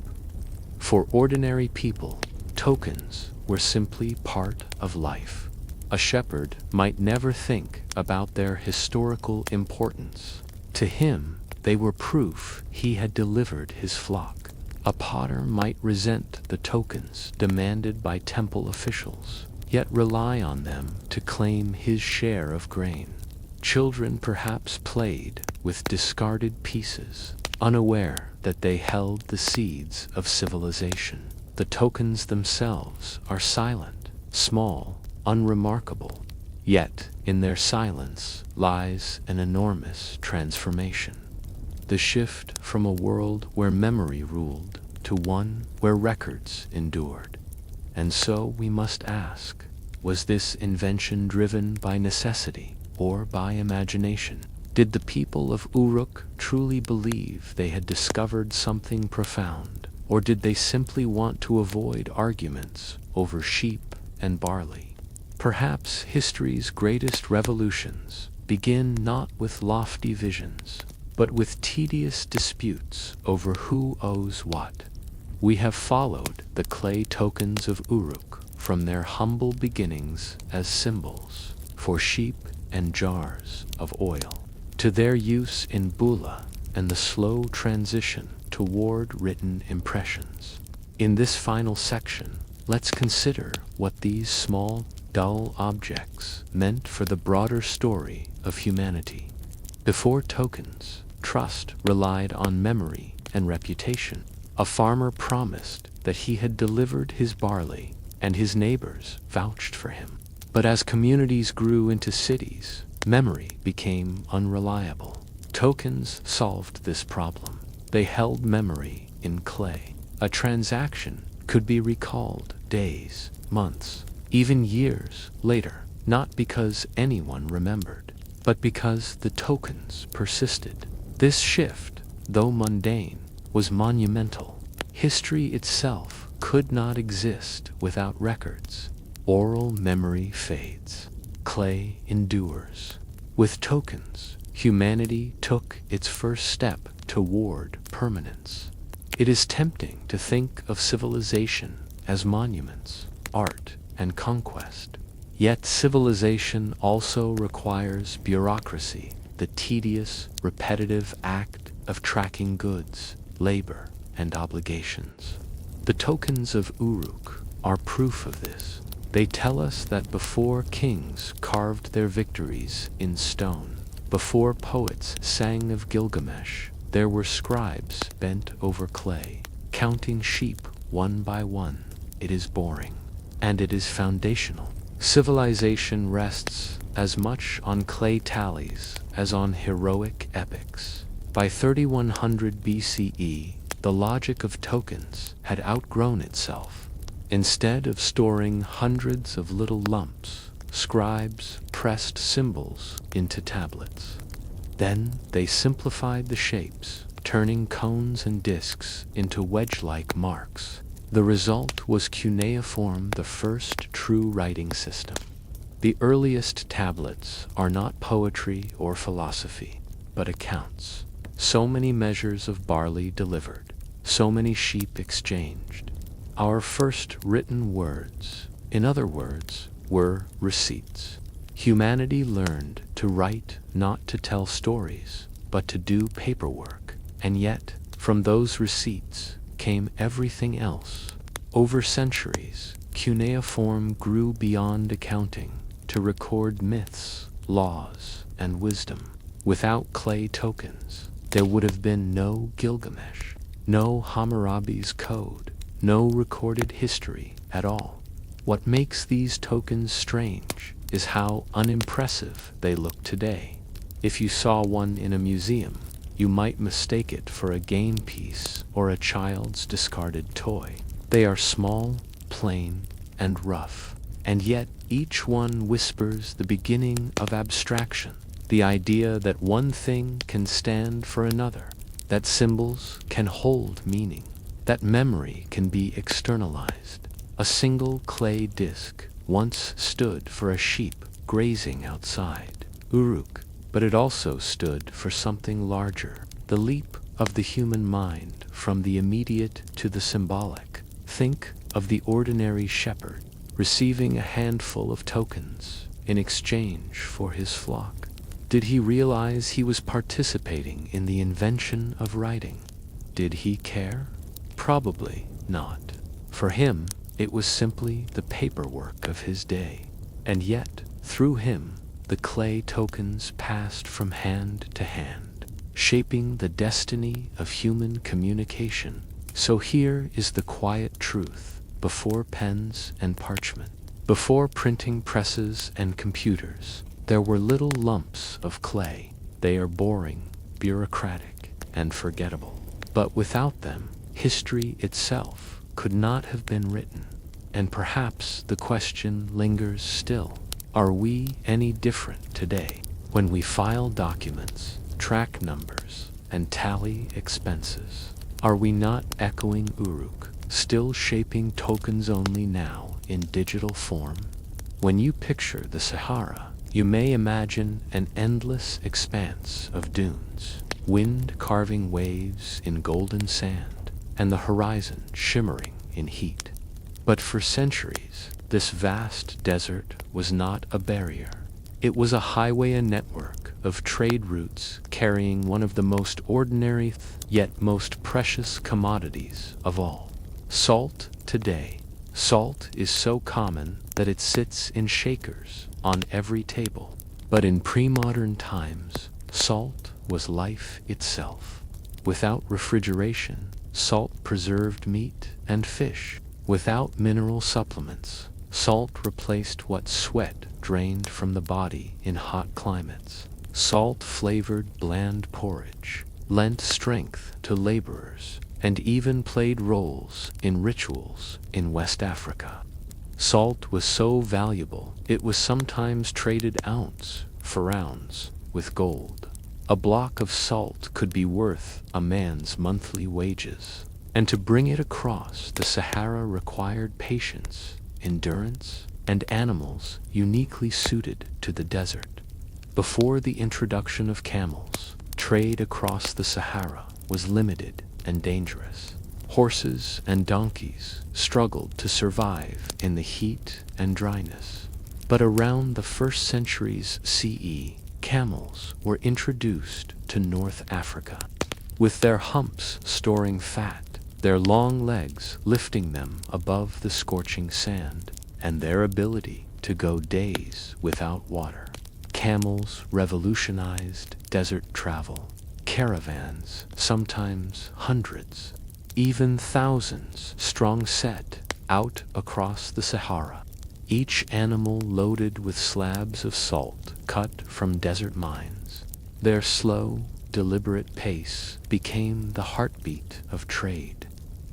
For ordinary people, tokens were simply part of life. A shepherd might never think about their historical importance. To him, they were proof he had delivered his flock. A potter might resent the tokens demanded by temple officials, yet rely on them to claim his share of grain. Children perhaps played with discarded pieces, unaware that they held the seeds of civilization. The tokens themselves are silent, small, unremarkable. Yet, in their silence lies an enormous transformation. The shift from a world where memory ruled to one where records endured. And so we must ask, was this invention driven by necessity or by imagination? Did the people of Uruk truly believe they had discovered something profound, or did they simply want to avoid arguments over sheep and barley? Perhaps history's greatest revolutions begin not with lofty visions, but with tedious disputes over who owes what. We have followed the clay tokens of Uruk from their humble beginnings as symbols for sheep and jars of oil, to their use in bulla and the slow transition toward written impressions. In this final section, let's consider what these small, dull objects meant for the broader story of humanity. Before tokens, trust relied on memory and reputation. A farmer promised that he had delivered his barley, and his neighbors vouched for him. But as communities grew into cities, memory became unreliable. Tokens solved this problem. They held memory in clay. A transaction could be recalled days, months, even years later. not because anyone remembered, but because the tokens persisted. This shift, though mundane, was monumental. History itself could not exist without records. Oral memory fades. Clay endures. With tokens, humanity took its first step toward permanence. It is tempting to think of civilization as monuments, art, and conquest. Yet civilization also requires bureaucracy, the tedious, repetitive act of tracking goods, labor, and obligations. The tokens of Uruk are proof of this. They tell us that before kings carved their victories in stone, before poets sang of Gilgamesh, there were scribes bent over clay, counting sheep one by one. It is boring, and it is foundational. Civilization rests as much on clay tallies as on heroic epics. By 3100 BCE, the logic of tokens had outgrown itself. Instead of storing hundreds of little lumps, scribes pressed symbols into tablets. Then they simplified the shapes, turning cones and discs into wedge-like marks. The result was cuneiform, the first true writing system. The earliest tablets are not poetry or philosophy, but accounts. So many measures of barley delivered, so many sheep exchanged. Our first written words, in other words, were receipts. Humanity learned to write not to tell stories, but to do paperwork. And yet, from those receipts came everything else. Over centuries, cuneiform grew beyond accounting to record myths, laws, and wisdom. Without clay tokens, there would have been no Gilgamesh, no Hammurabi's code, no recorded history at all. What makes these tokens strange is how unimpressive they look today. If you saw one in a museum, you might mistake it for a game piece or a child's discarded toy. They are small, plain, and rough, and yet each one whispers the beginning of abstraction, the idea that one thing can stand for another, that symbols can hold meaning, that memory can be externalized. A single clay disc once stood for a sheep grazing outside Uruk, but it also stood for something larger, the leap of the human mind from the immediate to the symbolic. Think of the ordinary shepherd receiving a handful of tokens in exchange for his flock. Did he realize he was participating in the invention of writing? Did he care? Probably not. For him, it was simply the paperwork of his day. And yet, through him, the clay tokens passed from hand to hand, shaping the destiny of human communication. So here is the quiet truth. Before pens and parchment, before printing presses and computers, there were little lumps of clay. They are boring, bureaucratic, and forgettable. But without them, history itself could not have been written. And perhaps the question lingers still. Are we any different today when we file documents, track numbers, and tally expenses? Are we not echoing Uruk, still shaping tokens only now in digital form? When you picture the Sahara, you may imagine an endless expanse of dunes, wind carving waves in golden sand, and the horizon shimmering in heat. But for centuries, this vast desert was not a barrier. It was a highway, a network of trade routes carrying one of the most ordinary yet most precious commodities of all. Salt today. Salt is so common that it sits in shakers on every table. But in pre-modern times, salt was life itself. Without refrigeration, salt preserved meat and fish. Without mineral supplements, salt replaced what sweat drained from the body in hot climates. Salt flavored bland porridge, lent strength to laborers, and even played roles in rituals in West Africa. Salt was so valuable, it was sometimes traded ounce for ounce with gold. A block of salt could be worth a man's monthly wages. And to bring it across the Sahara required patience, endurance, and animals uniquely suited to the desert. Before the introduction of camels, trade across the Sahara was limited and dangerous. Horses and donkeys struggled to survive in the heat and dryness. But around the 1st centuries CE, camels were introduced to North Africa, with their humps storing fat, their long legs lifting them above the scorching sand, and their ability to go days without water. Camels revolutionized desert travel. Caravans, sometimes hundreds, even thousands strong, set out across the Sahara, each animal loaded with slabs of salt cut from desert mines. Their slow, deliberate pace became the heartbeat of trade,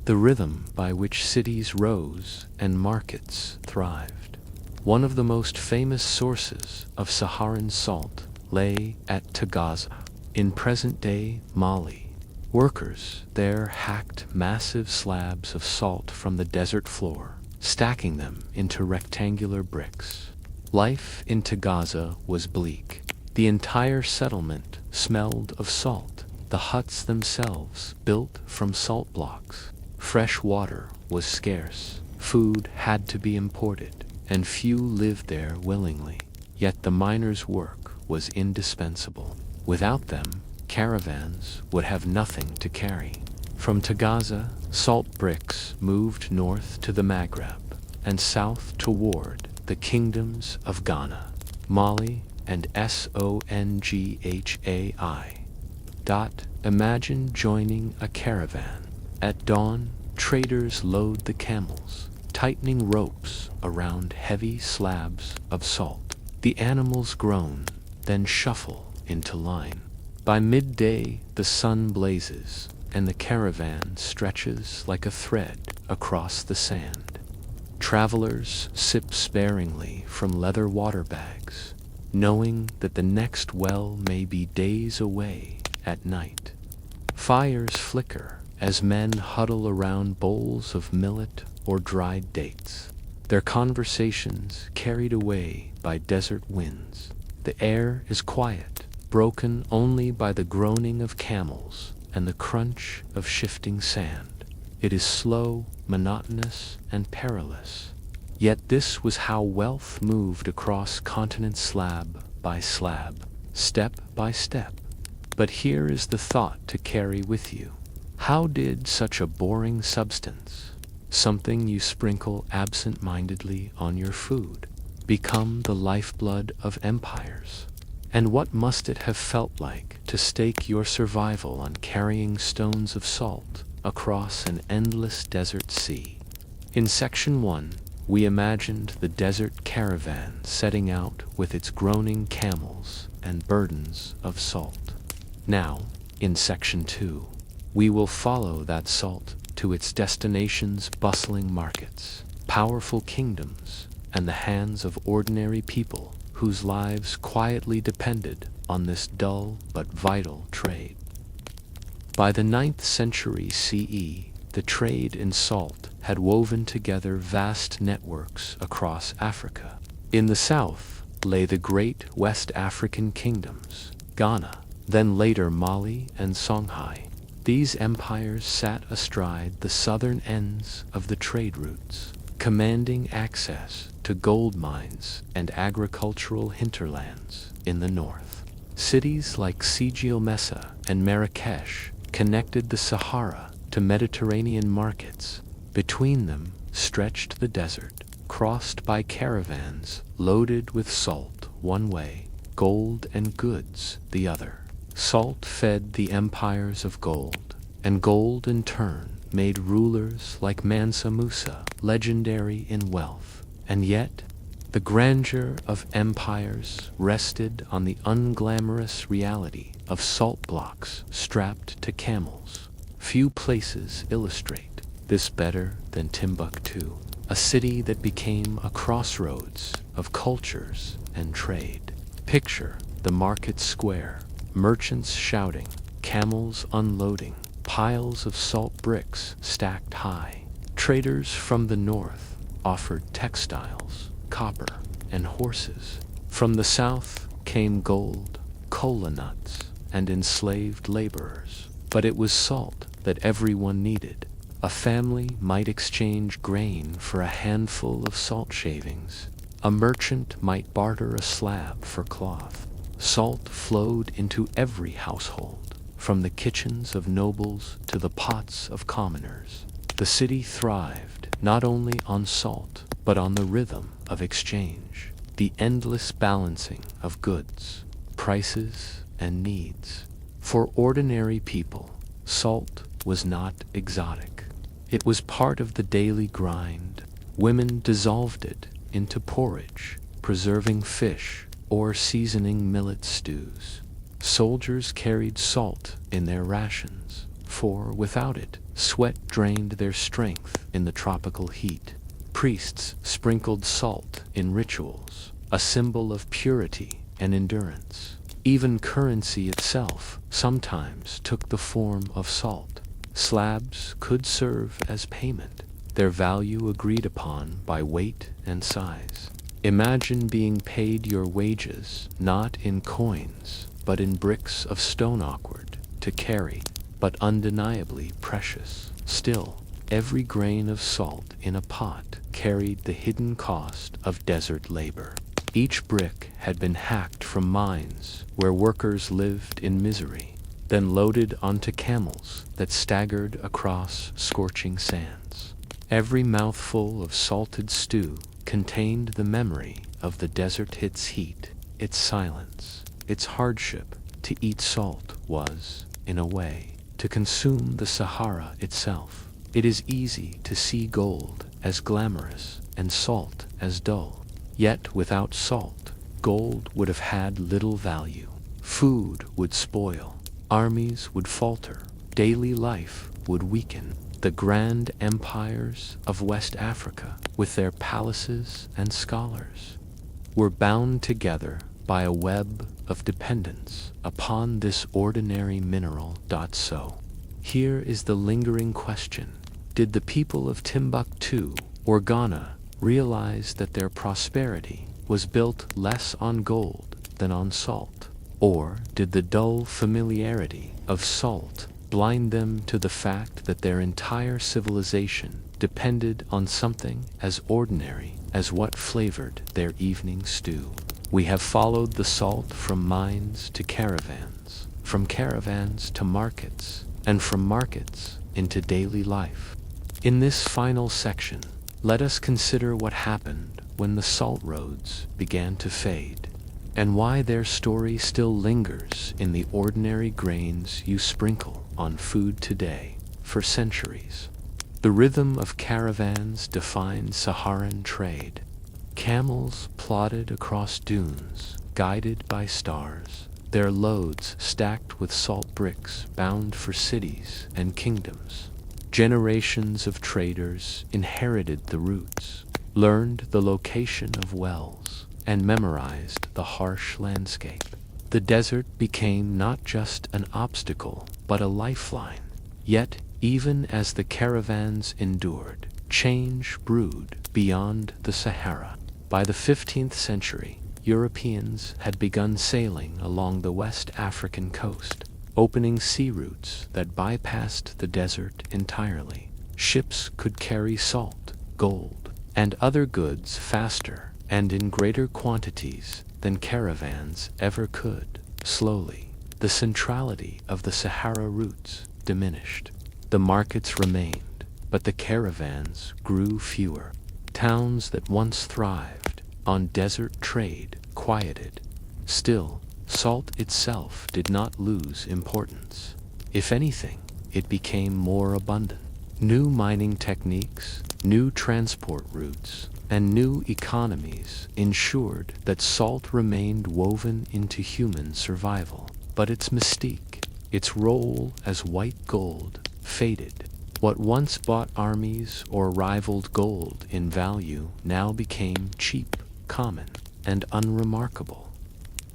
the rhythm by which cities rose and markets thrived. One of the most famous sources of Saharan salt lay at Tagaza, in present-day Mali. Workers there hacked massive slabs of salt from the desert floor, stacking them into rectangular bricks. Life in Tagaza was bleak. The entire settlement smelled of salt, the huts themselves built from salt blocks. Fresh water was scarce, food had to be imported, and few lived there willingly. Yet the miners' work was indispensable. Without them, caravans would have nothing to carry. From Tagaza, salt bricks moved north to the Maghreb and south toward the kingdoms of Ghana, Mali, and Songhai. Imagine joining a caravan. At dawn, traders load the camels, tightening ropes around heavy slabs of salt. The animals groan, then shuffle into line. By midday, the sun blazes, and the caravan stretches like a thread across the sand. Travelers sip sparingly from leather water bags, knowing that the next well may be days away at night. Fires flicker as men huddle around bowls of millet or dried dates, their conversations carried away by desert winds. The air is quiet, broken only by the groaning of camels and the crunch of shifting sand. It is slow, monotonous, and perilous. Yet this was how wealth moved across continents slab by slab, step by step. But here is the thought to carry with you. How did such a boring substance, something you sprinkle absent-mindedly on your food, become the lifeblood of empires? And what must it have felt like to stake your survival on carrying stones of salt across an endless desert sea? In Section 1, we imagined the desert caravan setting out with its groaning camels and burdens of salt. Now, in Section 2, we will follow that salt to its destination's bustling markets, powerful kingdoms, and the hands of ordinary people whose lives quietly depended on this dull but vital trade. By the 9th century CE, the trade in salt had woven together vast networks across Africa. In the south lay the great West African kingdoms, Ghana, then later Mali and Songhai. These empires sat astride the southern ends of the trade routes, commanding access to gold mines and agricultural hinterlands in the north. Cities like Sigi-Messa and Marrakesh connected the Sahara to Mediterranean markets. Between them stretched the desert, crossed by caravans loaded with salt one way, gold and goods the other. Salt fed the empires of gold, and gold in turn made rulers like Mansa Musa legendary in wealth. And yet, the grandeur of empires rested on the unglamorous reality of salt blocks strapped to camels. Few places illustrate this better than Timbuktu. a city that became a crossroads of cultures and trade. Picture the market square, merchants shouting, camels unloading, piles of salt bricks stacked high. Traders from the north offered textiles, copper, and horses. From the south came gold, cola nuts, and enslaved laborers. But it was salt that everyone needed. A family might exchange grain for a handful of salt shavings. A merchant might barter a slab for cloth. Salt flowed into every household, from the kitchens of nobles to the pots of commoners. The city thrived not only on salt, but on the rhythm of exchange, the endless balancing of goods, prices, and needs. For ordinary people, salt was not exotic. It was part of the daily grind. Women dissolved it into porridge, preserving fish, or seasoning millet stews. Soldiers carried salt in their rations, for without it, sweat drained their strength in the tropical heat. Priests sprinkled salt in rituals, a symbol of purity and endurance. Even currency itself sometimes took the form of salt. Slabs could serve as payment, their value agreed upon by weight and size. Imagine being paid your wages not in coins, but in bricks of stone, awkward to carry, but undeniably precious. Still, every grain of salt in a pot carried the hidden cost of desert labor. Each brick had been hacked from mines where workers lived in misery, then loaded onto camels that staggered across scorching sands. Every mouthful of salted stew contained the memory of the desert's heat, its silence, its hardship. To eat salt was, in a way, to consume the Sahara itself. It is easy to see gold as glamorous and salt as dull. Yet without salt, gold would have had little value. Food would spoil, armies would falter, daily life would weaken. The grand empires of West Africa, with their palaces and scholars, were bound together by a web of dependence upon this ordinary mineral. So, here is the lingering question. Did the people of Timbuktu or Ghana realize that their prosperity was built less on gold than on salt? Or did the dull familiarity of salt blind them to the fact that their entire civilization depended on something as ordinary as what flavored their evening stew? We have followed the salt from mines to caravans, from caravans to markets, and from markets into daily life. In this final section, let us consider what happened when the salt roads began to fade, and why their story still lingers in the ordinary grains you sprinkle on food today for centuries. The rhythm of caravans defined Saharan trade. Camels plodded across dunes, guided by stars, their loads stacked with salt bricks bound for cities and kingdoms. Generations of traders inherited the routes, learned the location of wells, and memorized the harsh landscape. The desert became not just an obstacle, but a lifeline. Yet, even as the caravans endured, change brewed beyond the Sahara. By the 15th century, Europeans had begun sailing along the West African coast, opening sea routes that bypassed the desert entirely. Ships could carry salt, gold, and other goods faster and in greater quantities than caravans ever could. Slowly, the centrality of the Sahara routes diminished. The markets remained, but the caravans grew fewer. Towns that once thrived on desert trade quieted. Still, salt itself did not lose importance. If anything, it became more abundant. New mining techniques, new transport routes, and new economies ensured that salt remained woven into human survival. But its mystique, its role as white gold, faded. What once bought armies or rivaled gold in value now became cheap, common, and unremarkable.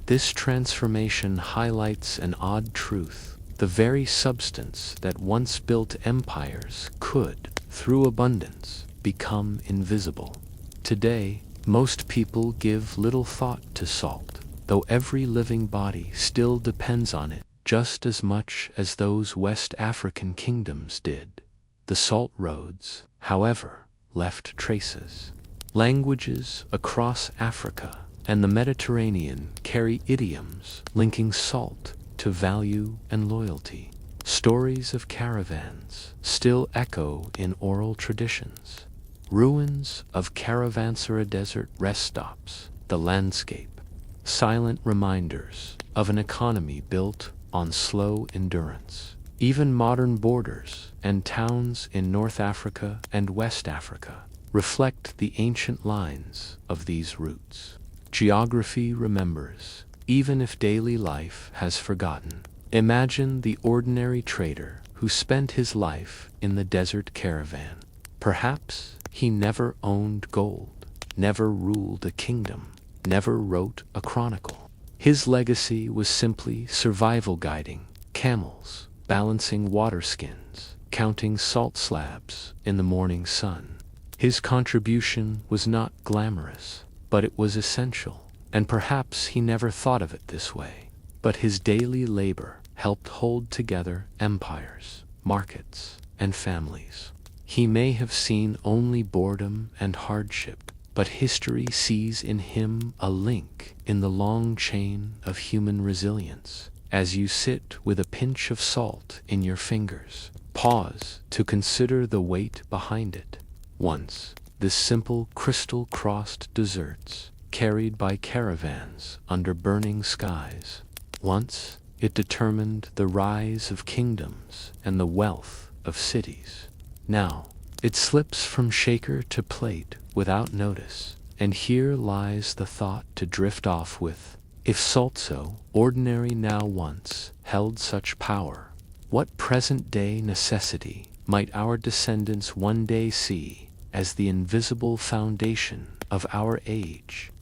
This transformation highlights an odd truth. The very substance that once built empires could, through abundance, become invisible. Today, most people give little thought to salt, though every living body still depends on it just as much as those West African kingdoms did. The salt roads, however, left traces. Languages across Africa and the Mediterranean carry idioms linking salt to value and loyalty. Stories of caravans still echo in oral traditions. Ruins of caravanserai desert rest stops, the landscape, silent reminders of an economy built on slow endurance. Even modern borders and towns in North Africa and West Africa reflect the ancient lines of these routes. Geography remembers, even if daily life has forgotten. Imagine the ordinary trader who spent his life in the desert caravan. Perhaps he never owned gold, never ruled a kingdom, never wrote a chronicle. His legacy was simply survival, guiding camels, balancing water skins, counting salt slabs in the morning sun. His contribution was not glamorous, but it was essential, and perhaps he never thought of it this way. But his daily labor helped hold together empires, markets, and families. He may have seen only boredom and hardship, but history sees in him a link in the long chain of human resilience. As you sit with a pinch of salt in your fingers, pause to consider the weight behind it. Once, this simple crystal-crossed desserts, carried by caravans under burning skies. Once, it determined the rise of kingdoms and the wealth of cities. Now, it slips from shaker to plate without notice, and here lies the thought to drift off with: if salt so ordinary now once held such power, what present-day necessity might our descendants one day see as the invisible foundation of our age?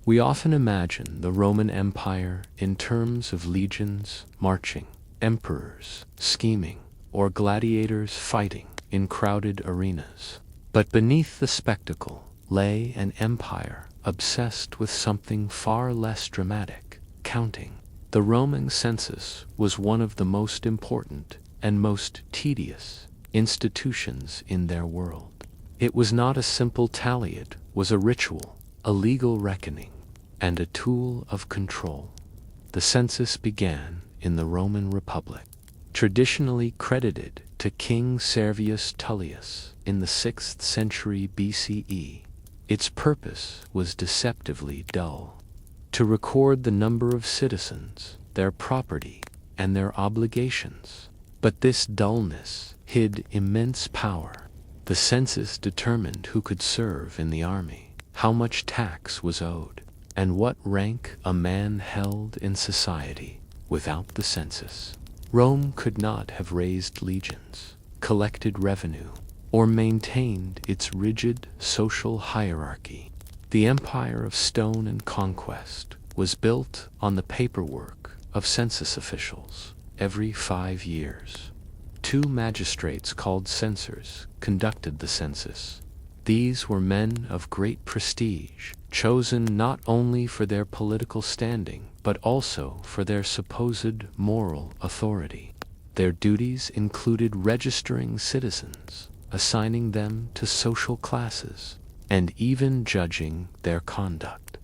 We often imagine the Roman Empire in terms of legions marching, emperors scheming, or gladiators fighting in crowded arenas. But beneath the spectacle lay an empire obsessed with something far less dramatic: counting. The Roman census was one of the most important and most tedious institutions in their world. It was not a simple tally, it was a ritual, a legal reckoning, and a tool of control. The census began in the Roman Republic, traditionally credited to King Servius Tullius in the 6th century BCE. Its purpose was deceptively dull: to record the number of citizens, their property, and their obligations. But this dullness hid immense power. The census determined who could serve in the army, how much tax was owed, and what rank a man held in society. Without the census, Rome could not have raised legions, collected revenue, or maintained its rigid social hierarchy. The empire of stone and conquest was built on the paperwork of census officials. Every 5 years, 2 magistrates called censors conducted the census. These were men of great prestige, chosen not only for their political standing, but also for their supposed moral authority. Their duties included registering citizens, assigning them to social classes, and even judging their conduct.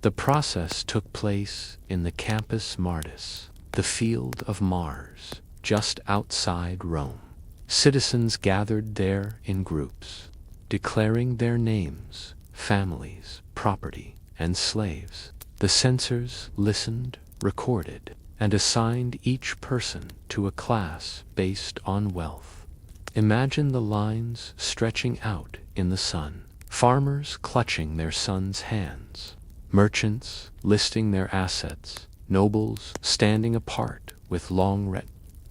The process took place in the Campus Martis, the Field of Mars, just outside Rome. Citizens gathered there in groups, declaring their names, families, property, and slaves. The censors listened, recorded, and assigned each person to a class based on wealth. Imagine the lines stretching out in the sun, farmers clutching their sons' hands, merchants listing their assets, nobles standing apart with long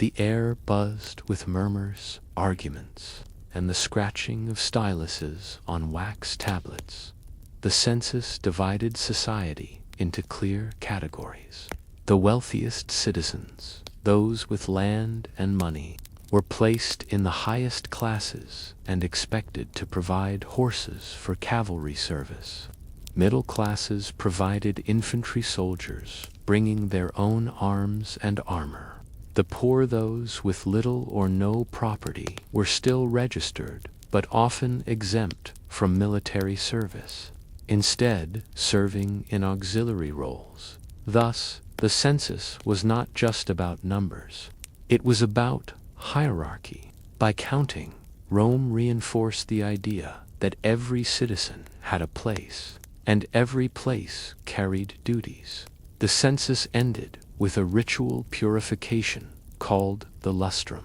The air buzzed with murmurs arguments, and the scratching of styluses on wax tablets. The census divided society into clear categories. The wealthiest citizens, those with land and money, were placed in the highest classes and expected to provide horses for cavalry service. Middle classes provided infantry soldiers, bringing their own arms and armor. The poor, those with little or no property, were still registered, but often exempt from military service, instead serving in auxiliary roles. Thus, the census was not just about numbers. It was about hierarchy. By counting, Rome reinforced the idea that every citizen had a place, and every place carried duties. The census ended with a ritual purification called the lustrum.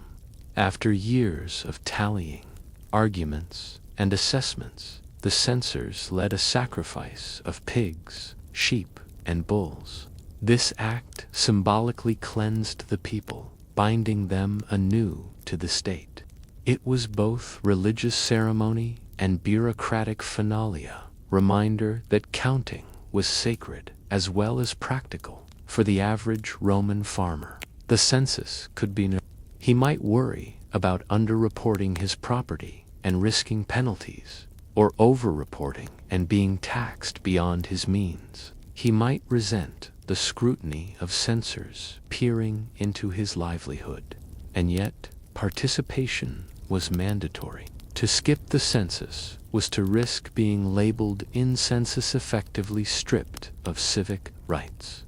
After years of tallying, arguments, and assessments, the censors led a sacrifice of pigs, sheep, and bulls. This act symbolically cleansed the people, binding them anew to the state. It was both religious ceremony and bureaucratic finalia, reminder that counting was sacred as well as practical. For the average Roman farmer, the census could be he might worry about underreporting his property and risking penalties, or overreporting and being taxed beyond his means. He might resent the scrutiny of censors peering into his livelihood. And yet, participation was mandatory. To skip the census was to risk being labeled incensus, effectively stripped of civic rights.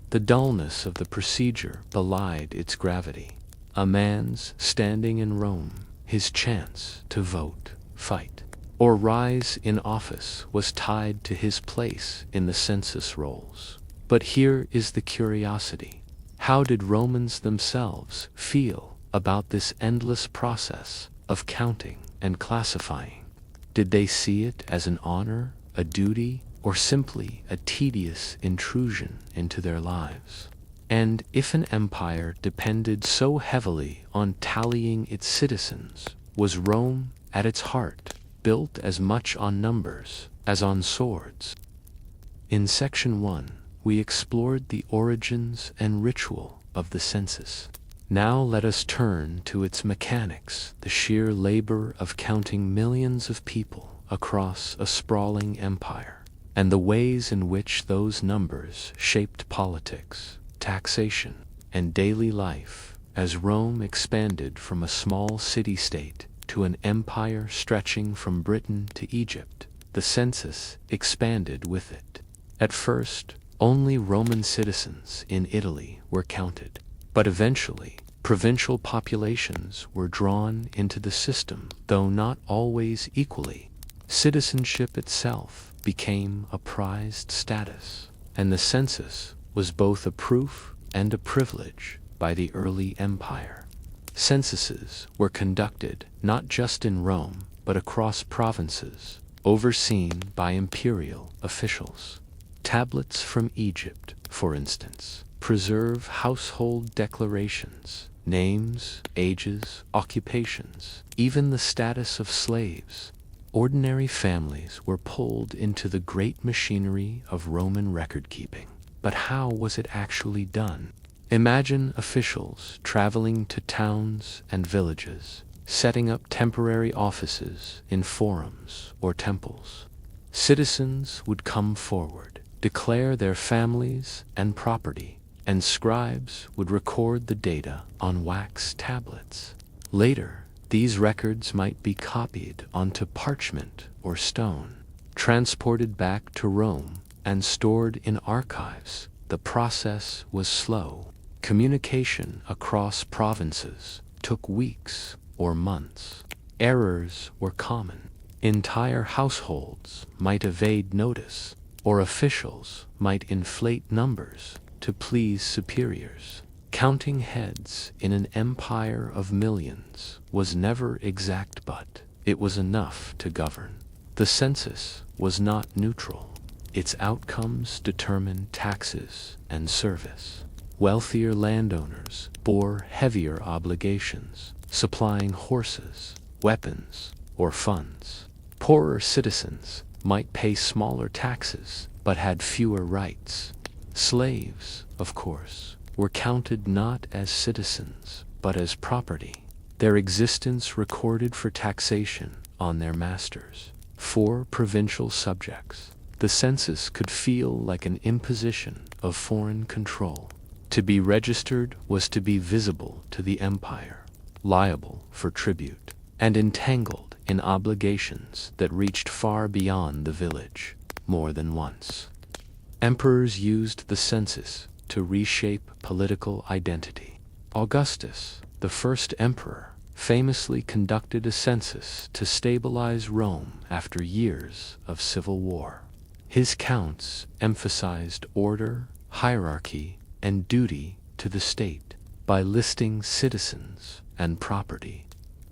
The dullness of the procedure belied its gravity. A man's standing in Rome, his chance to vote, fight, or rise in office was tied to his place in the census rolls. But here is the curiosity. How did Romans themselves feel about this endless process of counting and classifying? Did they see it as an honor, a duty, or simply a tedious intrusion into their lives? And if an empire depended so heavily on tallying its citizens, was Rome, at its heart, built as much on numbers as on swords? In Section 1, we explored the origins and ritual of the census. Now let us turn to its mechanics, the sheer labor of counting millions of people across a sprawling empire, and the ways in which those numbers shaped politics, taxation, and daily life as Rome expanded from a small city-state to an empire stretching from Britain to Egypt. The census expanded with it. At first, only Roman citizens in Italy were counted, but eventually, provincial populations were drawn into the system, though not always equally. Citizenship itself became a prized status, and the census was both a proof and a privilege by the early empire. Censuses were conducted not just in Rome, but across provinces, overseen by imperial officials. Tablets from Egypt, for instance, preserve household declarations, names, ages, occupations, even the status of slaves. Ordinary families were pulled into the great machinery of Roman record-keeping. But how was it actually done? Imagine officials traveling to towns and villages, setting up temporary offices in forums or temples. Citizens would come forward, declare their families and property, and scribes would record the data on wax tablets. Later, these records might be copied onto parchment or stone, transported back to Rome, and stored in archives. The process was slow. Communication across provinces took weeks or months. Errors were common. Entire households might evade notice, or officials might inflate numbers to please superiors. Counting heads in an empire of millions was never exact, but it was enough to govern. The census was not neutral. Its outcomes determined taxes and service. Wealthier landowners bore heavier obligations, supplying horses, weapons, or funds. Poorer citizens might pay smaller taxes but had fewer rights. Slaves, of course, were counted not as citizens but as property, their existence recorded for taxation on their masters. For provincial subjects, the census could feel like an imposition of foreign control. To be registered was to be visible to the empire, liable for tribute, and entangled in obligations that reached far beyond the village. More than once, emperors used the census to reshape political identity. Augustus, the first emperor, famously conducted a census to stabilize Rome after years of civil war. His counts emphasized order, hierarchy, and duty to the state. By listing citizens and property,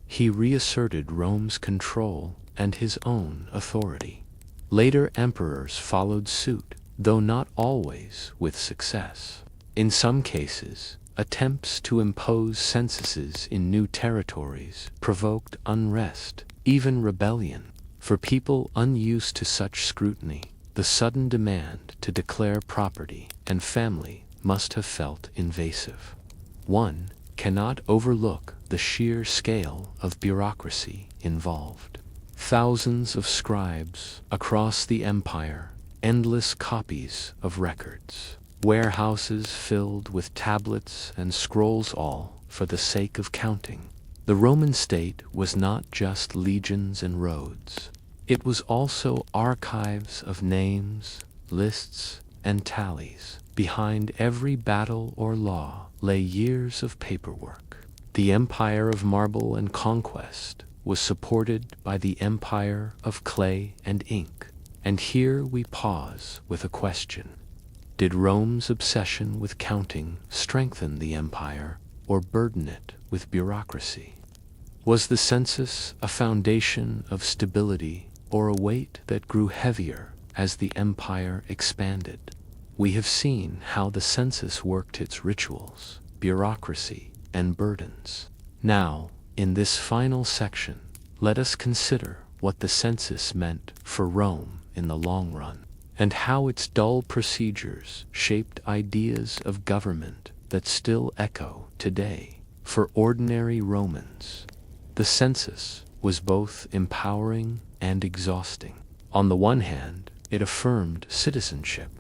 he reasserted Rome's control and his own authority. Later emperors followed suit, though not always with success. In some cases, attempts to impose censuses in new territories provoked unrest, even rebellion. For people unused to such scrutiny, the sudden demand to declare property and family must have felt invasive. One cannot overlook the sheer scale of bureaucracy involved. Thousands of scribes across the empire, endless copies of records, warehouses filled with tablets and scrolls, all for the sake of counting. The Roman state was not just legions and roads. It was also archives of names, lists, and tallies. Behind every battle or law lay years of paperwork. The empire of marble and conquest was supported by the empire of clay and ink. And here we pause with a question. Did Rome's obsession with counting strengthen the empire or burden it with bureaucracy? Was the census a foundation of stability or a weight that grew heavier as the empire expanded? We have seen how the census worked its rituals, bureaucracy, and burdens. Now, in this final section, let us consider what the census meant for Rome in the long run, and how its dull procedures shaped ideas of government that still echo today. For ordinary Romans, the census was both empowering and exhausting. On the one hand, it affirmed citizenship.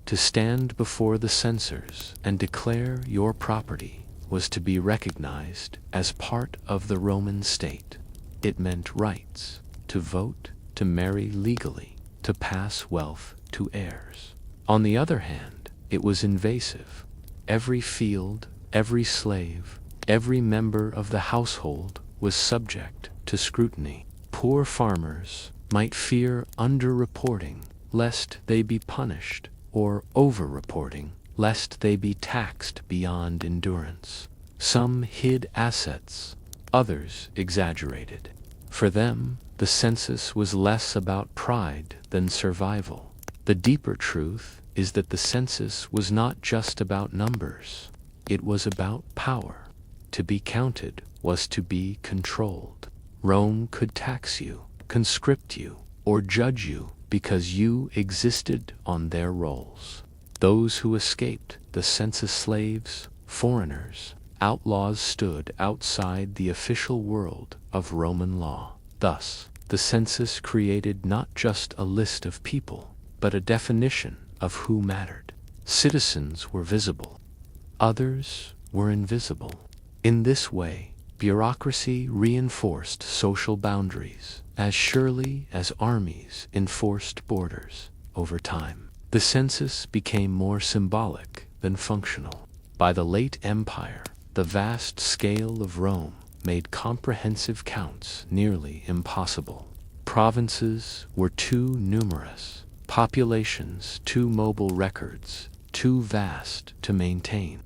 To stand before the censors and declare your property was to be recognized as part of the Roman state. It meant rights, to vote, to marry legally, to pass wealth to heirs. On the other hand, it was invasive. Every field, every slave, every member of the household was subject to scrutiny. Poor farmers might fear underreporting lest they be punished, or over-reporting lest they be taxed beyond endurance. Some hid assets, others exaggerated. For them, the census was less about pride than survival. The deeper truth is that the census was not just about numbers. It was about power. To be counted was to be controlled. Rome could tax you, conscript you, or judge you because you existed on their rolls. Those who escaped, the census slaves, foreigners, outlaws, stood outside the official world of Roman law. Thus, the census created not just a list of people, but a definition of who mattered. Citizens were visible. Others were invisible. In this way, bureaucracy reinforced social boundaries as surely as armies enforced borders. Over time, the census became more symbolic than functional. By the late empire, the vast scale of Rome made comprehensive counts nearly impossible. Provinces were too numerous, populations too mobile, records too vast to maintain.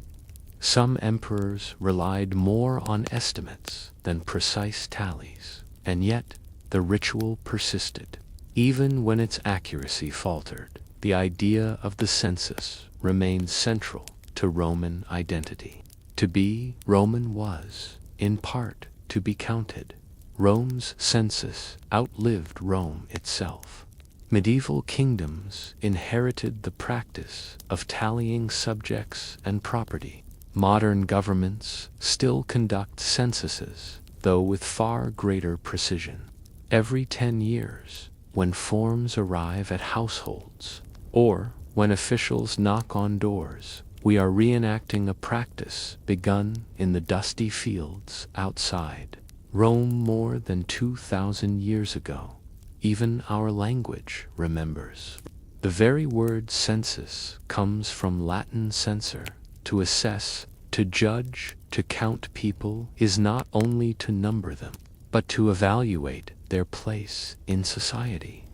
Some emperors relied more on estimates than precise tallies, and yet the ritual persisted. Even when its accuracy faltered, the idea of the census remained central to Roman identity. To be Roman was, in part, to be counted. Rome's census outlived Rome itself. Medieval kingdoms inherited the practice of tallying subjects and property. Modern governments still conduct censuses, though with far greater precision. Every 10 years, when forms arrive at households, or when officials knock on doors, we are reenacting a practice begun in the dusty fields outside Rome more than 2,000 years ago. Even our language remembers. The very word census comes from Latin censor, to assess, to judge, to count. People is not only to number them, but to evaluate their place in society.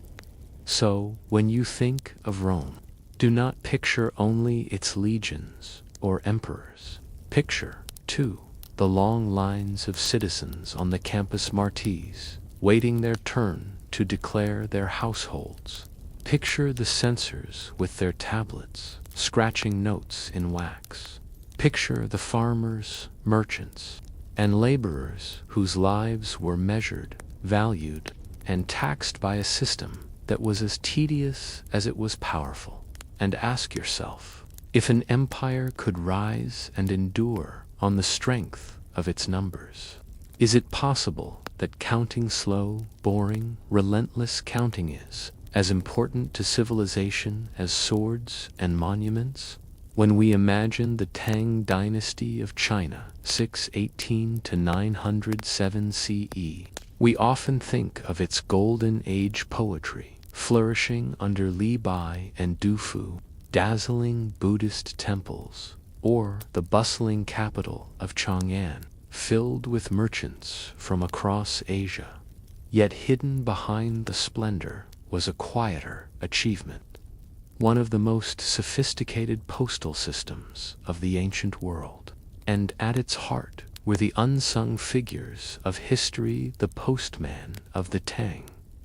So, when you think of Rome, do not picture only its legions or emperors. Picture, too, the long lines of citizens on the Campus Martis, waiting their turn to declare their households. Picture the censors with their tablets, scratching notes in wax. Picture the farmers, merchants, and laborers whose lives were measured, valued, and taxed by a system that was as tedious as it was powerful. And ask yourself, if an empire could rise and endure on the strength of its numbers, is it possible that counting slow, boring, relentless counting is as important to civilization as swords and monuments? When we imagine the Tang dynasty of China, 618 to 907 CE, we often think of its golden age poetry, flourishing under Li Bai and Du Fu, dazzling Buddhist temples, or the bustling capital of Chang'an, filled with merchants from across Asia. Yet hidden behind the splendor was a quieter achievement, one of the most sophisticated postal systems of the ancient world. And at its heart were the unsung figures of history, the postman of the Tang.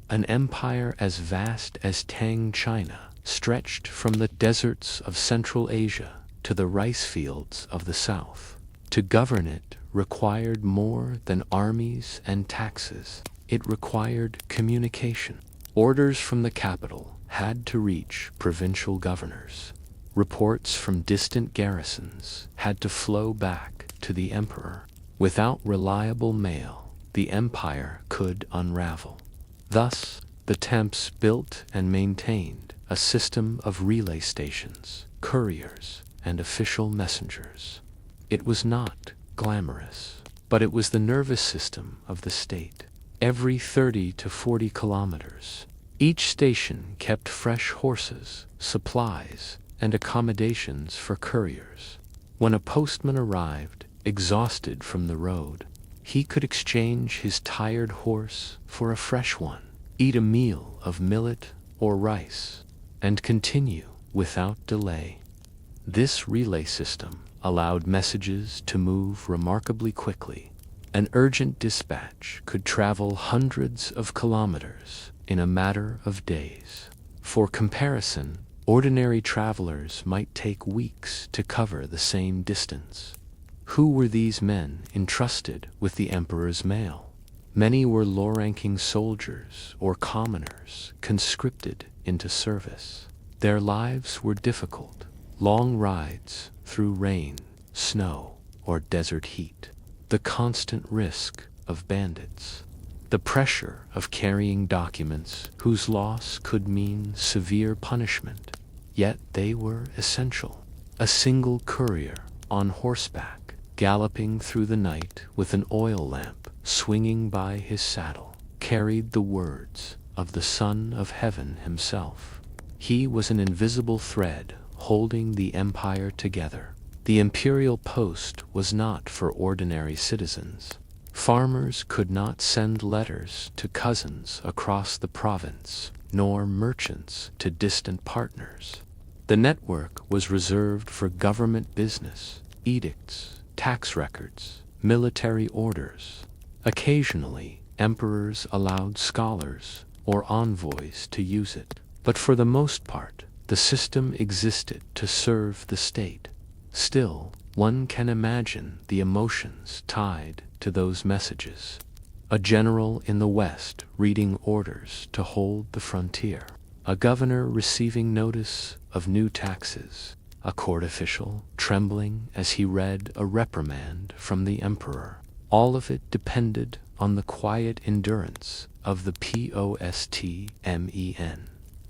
An empire as vast as Tang China stretched from the deserts of Central Asia to the rice fields of the South. To govern it required more than armies and taxes. It required communication. Orders from the capital had to reach provincial governors. Reports from distant garrisons had to flow back to the emperor. Without reliable mail, the empire could unravel. Thus, the Temps built and maintained a system of relay stations, couriers, and official messengers. It was not glamorous, but it was the nervous system of the state. Every 30 to 40 kilometers, each station kept fresh horses, supplies, and accommodations for couriers. When a postman arrived, exhausted from the road, he could exchange his tired horse for a fresh one, eat a meal of millet or rice, and continue without delay. This relay system allowed messages to move remarkably quickly. An urgent dispatch could travel hundreds of kilometers in a matter of days. For comparison, ordinary travelers might take weeks to cover the same distance. Who were these men entrusted with the emperor's mail? Many were low-ranking soldiers or commoners conscripted into service. Their lives were difficult, long rides through rain, snow, or desert heat. The constant risk of bandits, the pressure of carrying documents whose loss could mean severe punishment. Yet they were essential. A single courier on horseback, galloping through the night with an oil lamp swinging by his saddle, carried the words of the Son of Heaven himself. He was an invisible thread holding the empire together. The imperial post was not for ordinary citizens. Farmers could not send letters to cousins across the province, nor merchants to distant partners. The network was reserved for government business, edicts, tax records, military orders. Occasionally, emperors allowed scholars or envoys to use it, but for the most part, the system existed to serve the state. Still, one can imagine the emotions tied to those messages. A general in the West reading orders to hold the frontier, a governor receiving notice of new taxes, a court official trembling as he read a reprimand from the emperor. All of it depended on the quiet endurance of the postmen.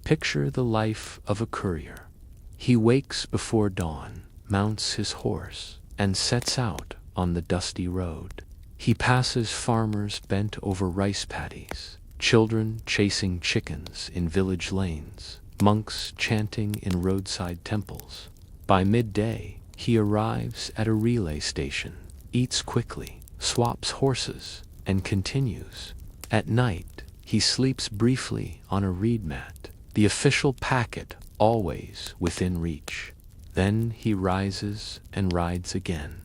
Picture the life of a courier. He wakes before dawn, mounts his horse, and sets out on the dusty road. He passes farmers bent over rice paddies, children chasing chickens in village lanes, monks chanting in roadside temples. By midday, he arrives at a relay station, eats quickly, swaps horses, and continues. At night, he sleeps briefly on a reed mat, the official packet always within reach. Then he rises and rides again.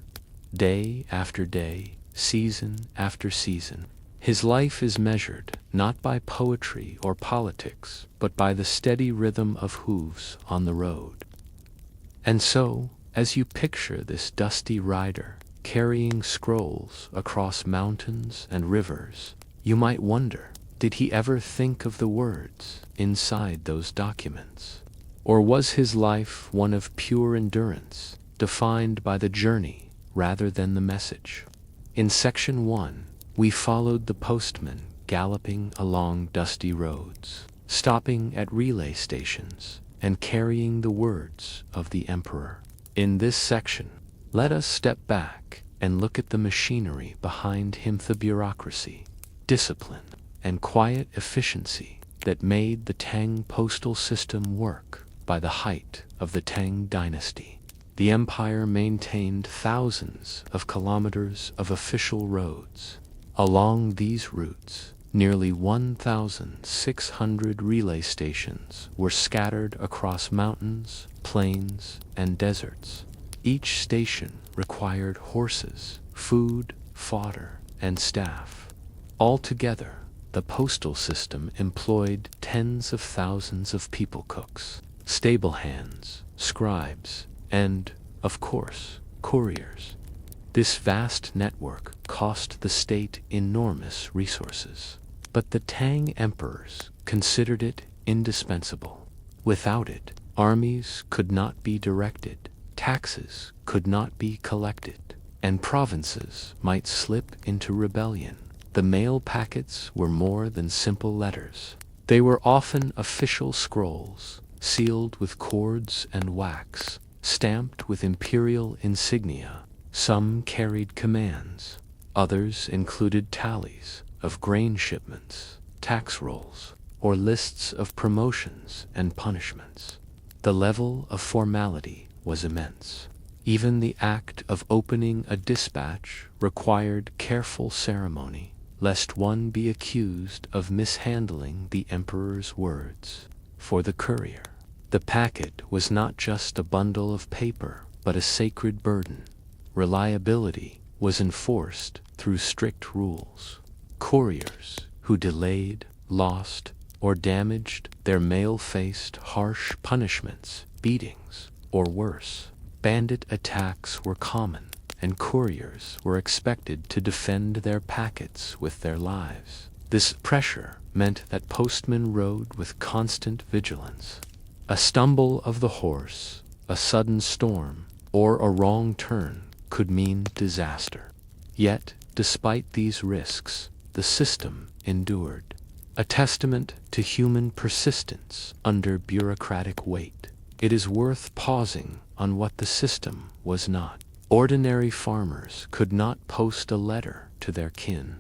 Day after day, season after season, his life is measured not by poetry or politics, but by the steady rhythm of hooves on the road. And so, as you picture this dusty rider carrying scrolls across mountains and rivers, you might wonder, did he ever think of the words inside those documents? Or was his life one of pure endurance, defined by the journey rather than the message? In Section 1, we followed the postman galloping along dusty roads, stopping at relay stations, and carrying the words of the emperor. In this section, let us step back and look at the machinery behind him, the bureaucracy, discipline, and quiet efficiency that made the Tang postal system work. By the height of the Tang dynasty, the empire maintained thousands of kilometers of official roads. Along these routes, nearly 1,600 relay stations were scattered across mountains, plains, and deserts. Each station required horses, food, fodder, and staff. Altogether, the postal system employed tens of thousands of people cooks, stable hands, scribes, and, of course, couriers. This vast network cost the state enormous resources, but the Tang emperors considered it indispensable. Without it, armies could not be directed, taxes could not be collected, and provinces might slip into rebellion. The mail packets were more than simple letters. They were often official scrolls, sealed with cords and wax, stamped with imperial insignia. Some carried commands, others included tallies of grain shipments, tax rolls, or lists of promotions and punishments. The level of formality was immense. Even the act of opening a dispatch required careful ceremony, lest one be accused of mishandling the emperor's words. For the courier, the packet was not just a bundle of paper, but a sacred burden. Reliability was enforced through strict rules. Couriers who delayed, lost, or damaged their mail faced harsh punishments, beatings, or worse. Bandit attacks were common, and couriers were expected to defend their packets with their lives. This pressure meant that postmen rode with constant vigilance. A stumble of the horse, a sudden storm, or a wrong turn could mean disaster. Yet, despite these risks, the system endured, a testament to human persistence under bureaucratic weight. It is worth pausing on what the system was not. Ordinary farmers could not post a letter to their kin.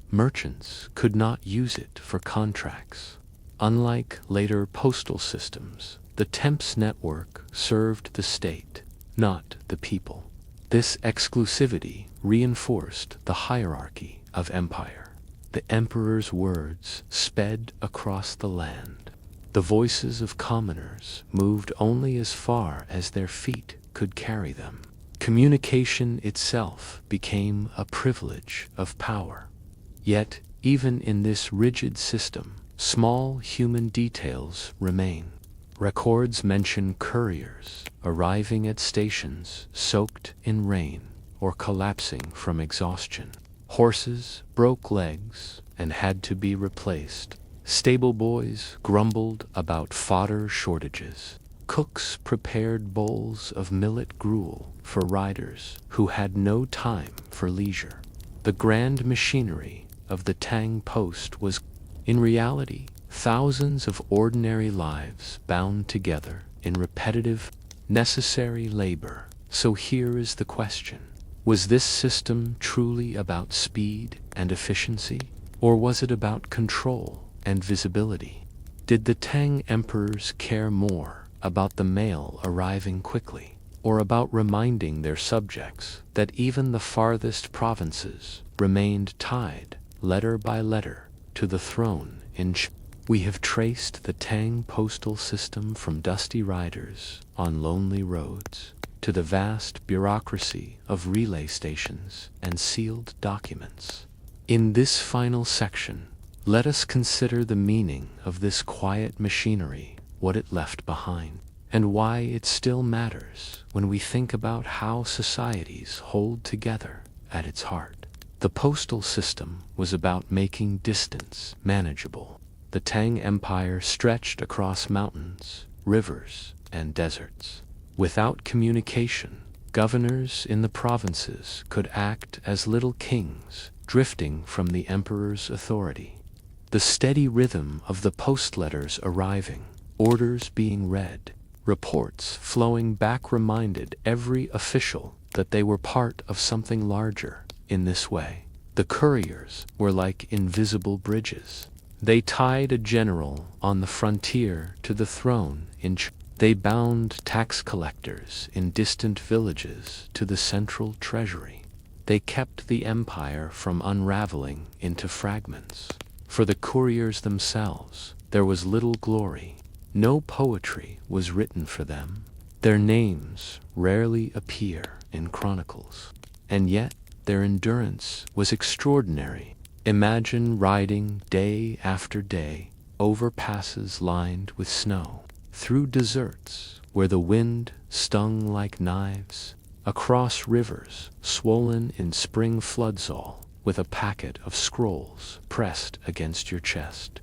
Merchants could not use it for contracts. Unlike later postal systems, the Temps network served the state, not the people. This exclusivity reinforced the hierarchy of empire. The emperor's words sped across the land. The voices of commoners moved only as far as their feet could carry them. Communication itself became a privilege of power. Yet, even in this rigid system, small human details remain. Records mention couriers arriving at stations soaked in rain or collapsing from exhaustion. Horses broke legs and had to be replaced. Stable boys grumbled about fodder shortages. Cooks prepared bowls of millet gruel for riders who had no time for leisure. The grand machinery of the Tang Post was, in reality, thousands of ordinary lives bound together in repetitive, necessary labor. So here is the question. Was this system truly about speed and efficiency, or was it about control and visibility? Did the Tang emperors care more about the mail arriving quickly, or about reminding their subjects that even the farthest provinces remained tied, letter by letter, to the throne in China? We have traced the Tang postal system from dusty riders on lonely roads to the vast bureaucracy of relay stations and sealed documents. In this final section, let us consider the meaning of this quiet machinery, what it left behind, and why it still matters when we think about how societies hold together at its heart. The postal system was about making distance manageable. The Tang Empire stretched across mountains, rivers, and deserts. Without communication, governors in the provinces could act as little kings, drifting from the emperor's authority. The steady rhythm of the post letters arriving, orders being read, reports flowing back reminded every official that they were part of something larger. In this way, the couriers were like invisible bridges. They tied a general on the frontier to the throne in China. They bound tax collectors in distant villages to the central treasury. They kept the empire from unraveling into fragments. For the couriers themselves, there was little glory. No poetry was written for them. Their names rarely appear in chronicles. And yet, their endurance was extraordinary. Imagine riding day after day over passes lined with snow, through deserts where the wind stung like knives, across rivers swollen in spring floods, all with a packet of scrolls pressed against your chest.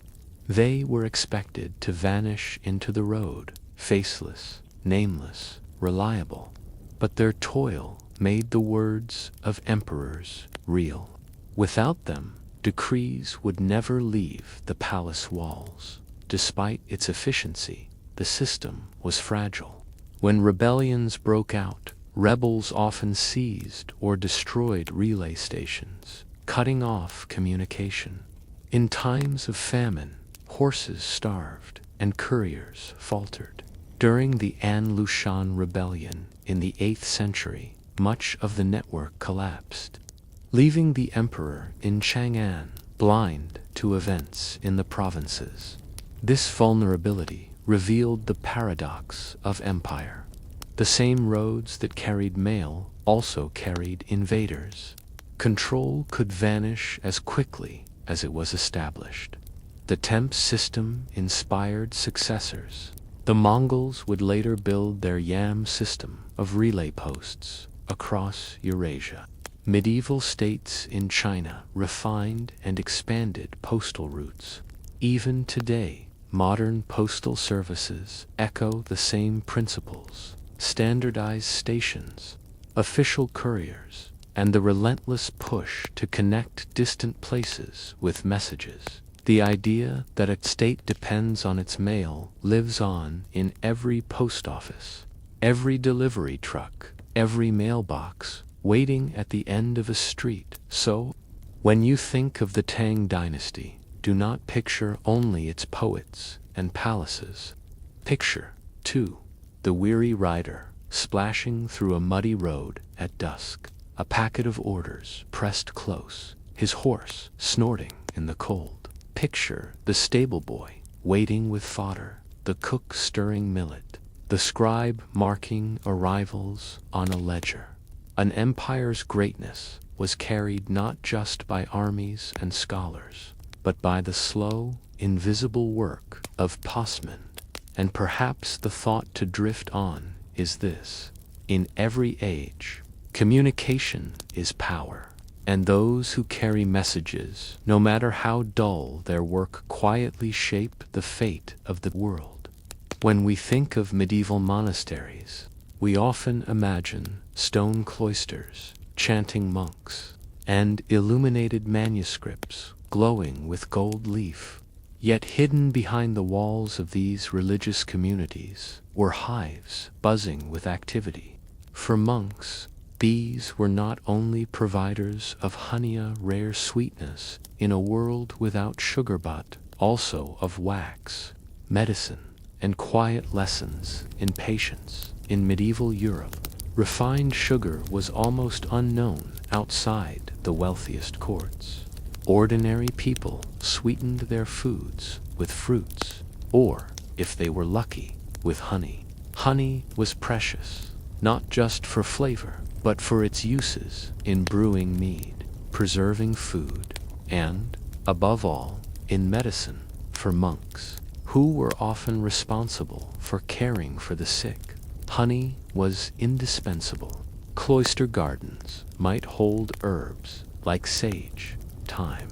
They were expected to vanish into the road, faceless, nameless, reliable. But their toil made the words of emperors real. Without them, decrees would never leave the palace walls. Despite its efficiency, the system was fragile. When rebellions broke out, rebels often seized or destroyed relay stations, cutting off communication. In times of famine, horses starved and couriers faltered. During the An Lushan rebellion in the 8th century, much of the network collapsed, leaving the emperor in Chang'an blind to events in the provinces. This vulnerability revealed the paradox of empire. The same roads that carried mail also carried invaders. Control could vanish as quickly as it was established. The Temp system inspired successors. The Mongols would later build their Yam system of relay posts across Eurasia. Medieval states in China refined and expanded postal routes. Even today, modern postal services echo the same principles: standardized stations, official couriers, and the relentless push to connect distant places with messages. The idea that a state depends on its mail lives on in every post office, every delivery truck, every mailbox, waiting at the end of a street. So, when you think of the Tang dynasty, do not picture only its poets and palaces. Picture, too, the weary rider splashing through a muddy road at dusk, a packet of orders pressed close, his horse snorting in the cold. Picture the stable boy waiting with fodder, the cook stirring millet, the scribe marking arrivals on a ledger. An empire's greatness was carried not just by armies and scholars, but by the slow, invisible work of postmen, And perhaps the thought to drift on is this: in every age, communication is power, and those who carry messages, no matter how dull their work, quietly shape the fate of the world. When we think of medieval monasteries, we often imagine stone cloisters, chanting monks, and illuminated manuscripts glowing with gold leaf. Yet hidden behind the walls of these religious communities were hives buzzing with activity. For monks, bees were not only providers of honey, a rare sweetness in a world without sugar, but also of wax, medicine, and quiet lessons in patience. In medieval Europe, refined sugar was almost unknown outside the wealthiest courts. Ordinary people sweetened their foods with fruits, or, if they were lucky, with honey. Honey was precious, not just for flavor, but for its uses in brewing mead, preserving food, and, above all, in medicine. For monks, who were often responsible for caring for the sick, honey was indispensable. Cloister gardens might hold herbs like sage, thyme,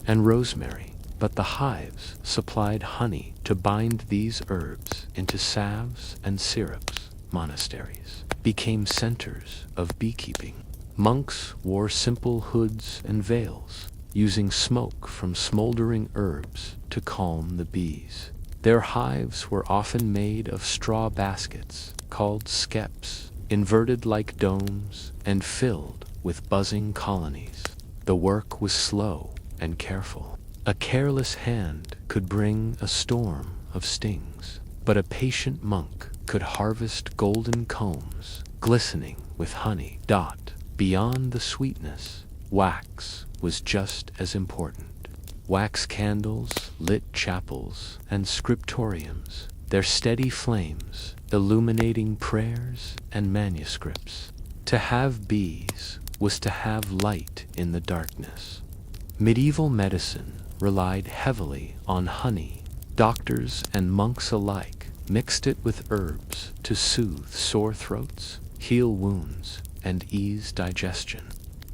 and rosemary, but the hives supplied honey to bind these herbs into salves and syrups. Monasteries became centers of beekeeping. Monks wore simple hoods and veils, using smoke from smoldering herbs to calm the bees. Their hives were often made of straw baskets called skeps, inverted like domes and filled with buzzing colonies. The work was slow and careful. A careless hand could bring a storm of stings, but a patient monk could harvest golden combs glistening with honey. Beyond the sweetness, wax was just as important. Wax candles lit chapels and scriptoriums, their steady flames illuminating prayers and manuscripts. To have bees was to have light in the darkness. Medieval medicine relied heavily on honey. Doctors and monks alike mixed it with herbs to soothe sore throats, heal wounds, and ease digestion.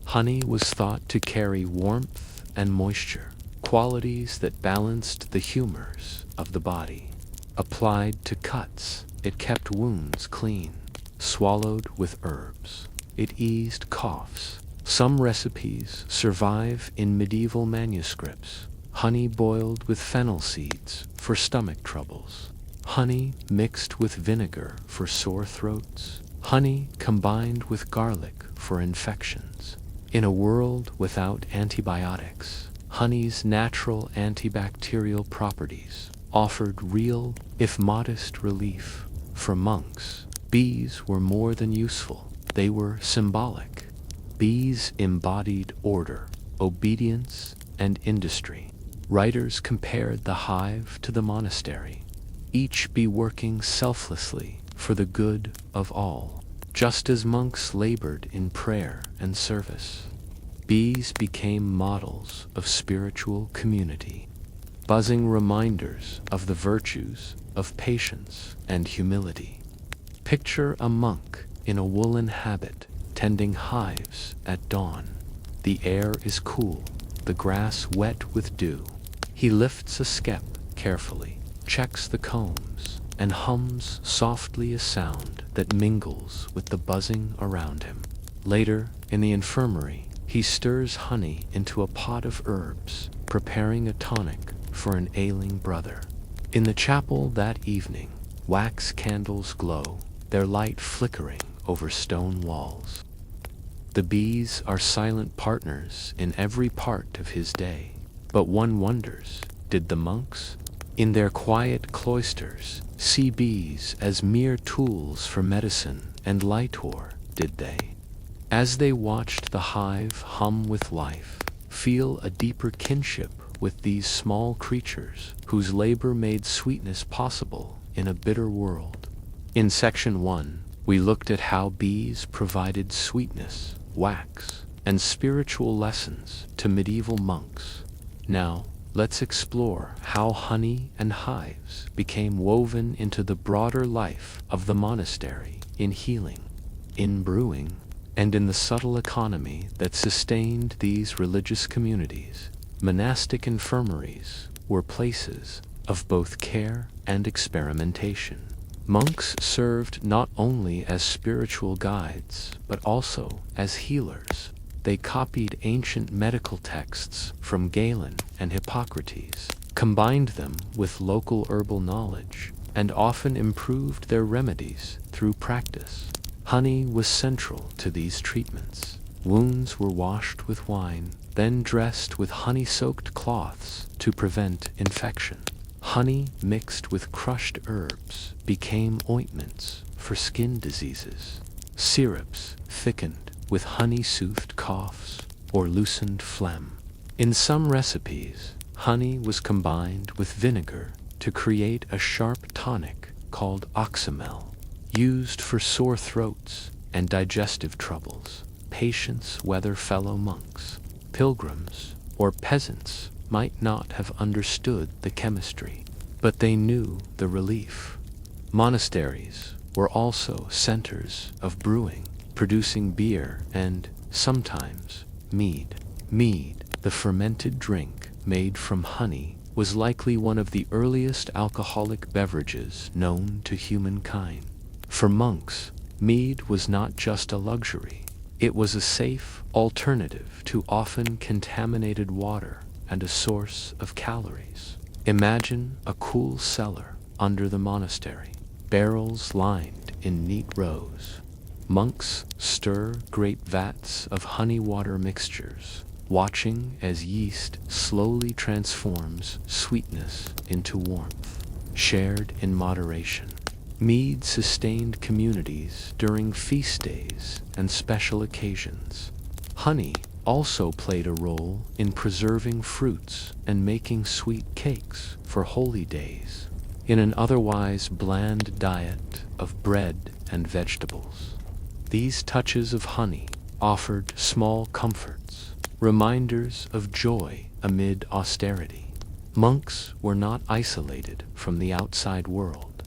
Honey was thought to carry warmth and moisture, qualities that balanced the humors of the body. Applied to cuts, it kept wounds clean. Swallowed with herbs, it eased coughs. Some recipes survive in medieval manuscripts. Honey boiled with fennel seeds for stomach troubles. Honey mixed with vinegar for sore throats. Honey combined with garlic for infections. In a world without antibiotics, honey's natural antibacterial properties offered real, if modest, relief. For monks, bees were more than useful. They were symbolic. Bees embodied order, obedience, and industry. Writers compared the hive to the monastery, each bee working selflessly for the good of all. Just as monks labored in prayer and service, bees became models of spiritual community, buzzing reminders of the virtues of patience and humility. Picture a monk in a woolen habit, tending hives at dawn. The air is cool, the grass wet with dew. He lifts a skep carefully, checks the combs, and hums softly a sound that mingles with the buzzing around him. Later, in the infirmary, he stirs honey into a pot of herbs, preparing a tonic for an ailing brother. In the chapel that evening, wax candles glow, their light flickering over stone walls. The bees are silent partners in every part of his day. But one wonders, did the monks, in their quiet cloisters, see bees as mere tools for medicine and light, or did they, as they watched the hive hum with life, feel a deeper kinship with these small creatures whose labor made sweetness possible in a bitter world? In Section 1, we looked at how bees provided sweetness, wax, and spiritual lessons to medieval monks. Now, let's explore how honey and hives became woven into the broader life of the monastery, in healing, in brewing, and in the subtle economy that sustained these religious communities. Monastic infirmaries were places of both care and experimentation. Monks served not only as spiritual guides, but also as healers. They copied ancient medical texts from Galen and Hippocrates, combined them with local herbal knowledge, and often improved their remedies through practice. Honey was central to these treatments. Wounds were washed with wine, then dressed with honey-soaked cloths to prevent infection. Honey mixed with crushed herbs became ointments for skin diseases. Syrups thickened with honey soothed coughs or loosened phlegm. In some recipes, honey was combined with vinegar to create a sharp tonic called oxymel, used for sore throats and digestive troubles. Patients, whether fellow monks, pilgrims, or peasants, might not have understood the chemistry, but they knew the relief. Monasteries were also centers of brewing, producing beer and, sometimes, mead. Mead, the fermented drink made from honey, was likely one of the earliest alcoholic beverages known to humankind. For monks, mead was not just a luxury. It was a safe alternative to often contaminated water and a source of calories. Imagine a cool cellar under the monastery, barrels lined in neat rows. Monks stir great vats of honey water mixtures, watching as yeast slowly transforms sweetness into warmth, shared in moderation. Mead sustained communities during feast days and special occasions. Honey also played a role in preserving fruits and making sweet cakes for holy days, in an otherwise bland diet of bread and vegetables. These touches of honey offered small comforts, reminders of joy amid austerity. Monks were not isolated from the outside world.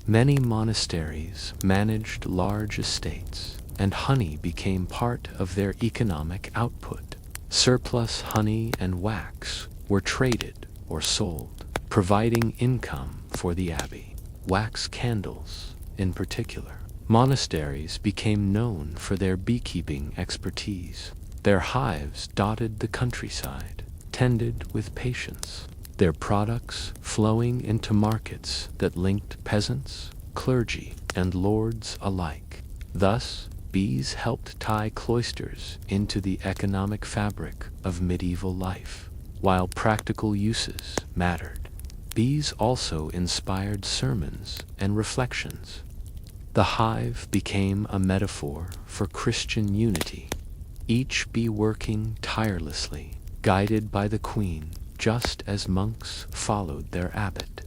Many monasteries managed large estates, and honey became part of their economic output. Surplus honey and wax were traded or sold, providing income for the abbey. Wax candles, in particular. Monasteries became known for their beekeeping expertise. Their hives dotted the countryside, tended with patience, their products flowing into markets that linked peasants, clergy, and lords alike. Thus, bees helped tie cloisters into the economic fabric of medieval life. While practical uses mattered, bees also inspired sermons and reflections. The hive became a metaphor for Christian unity, each bee working tirelessly, guided by the queen, just as monks followed their abbot.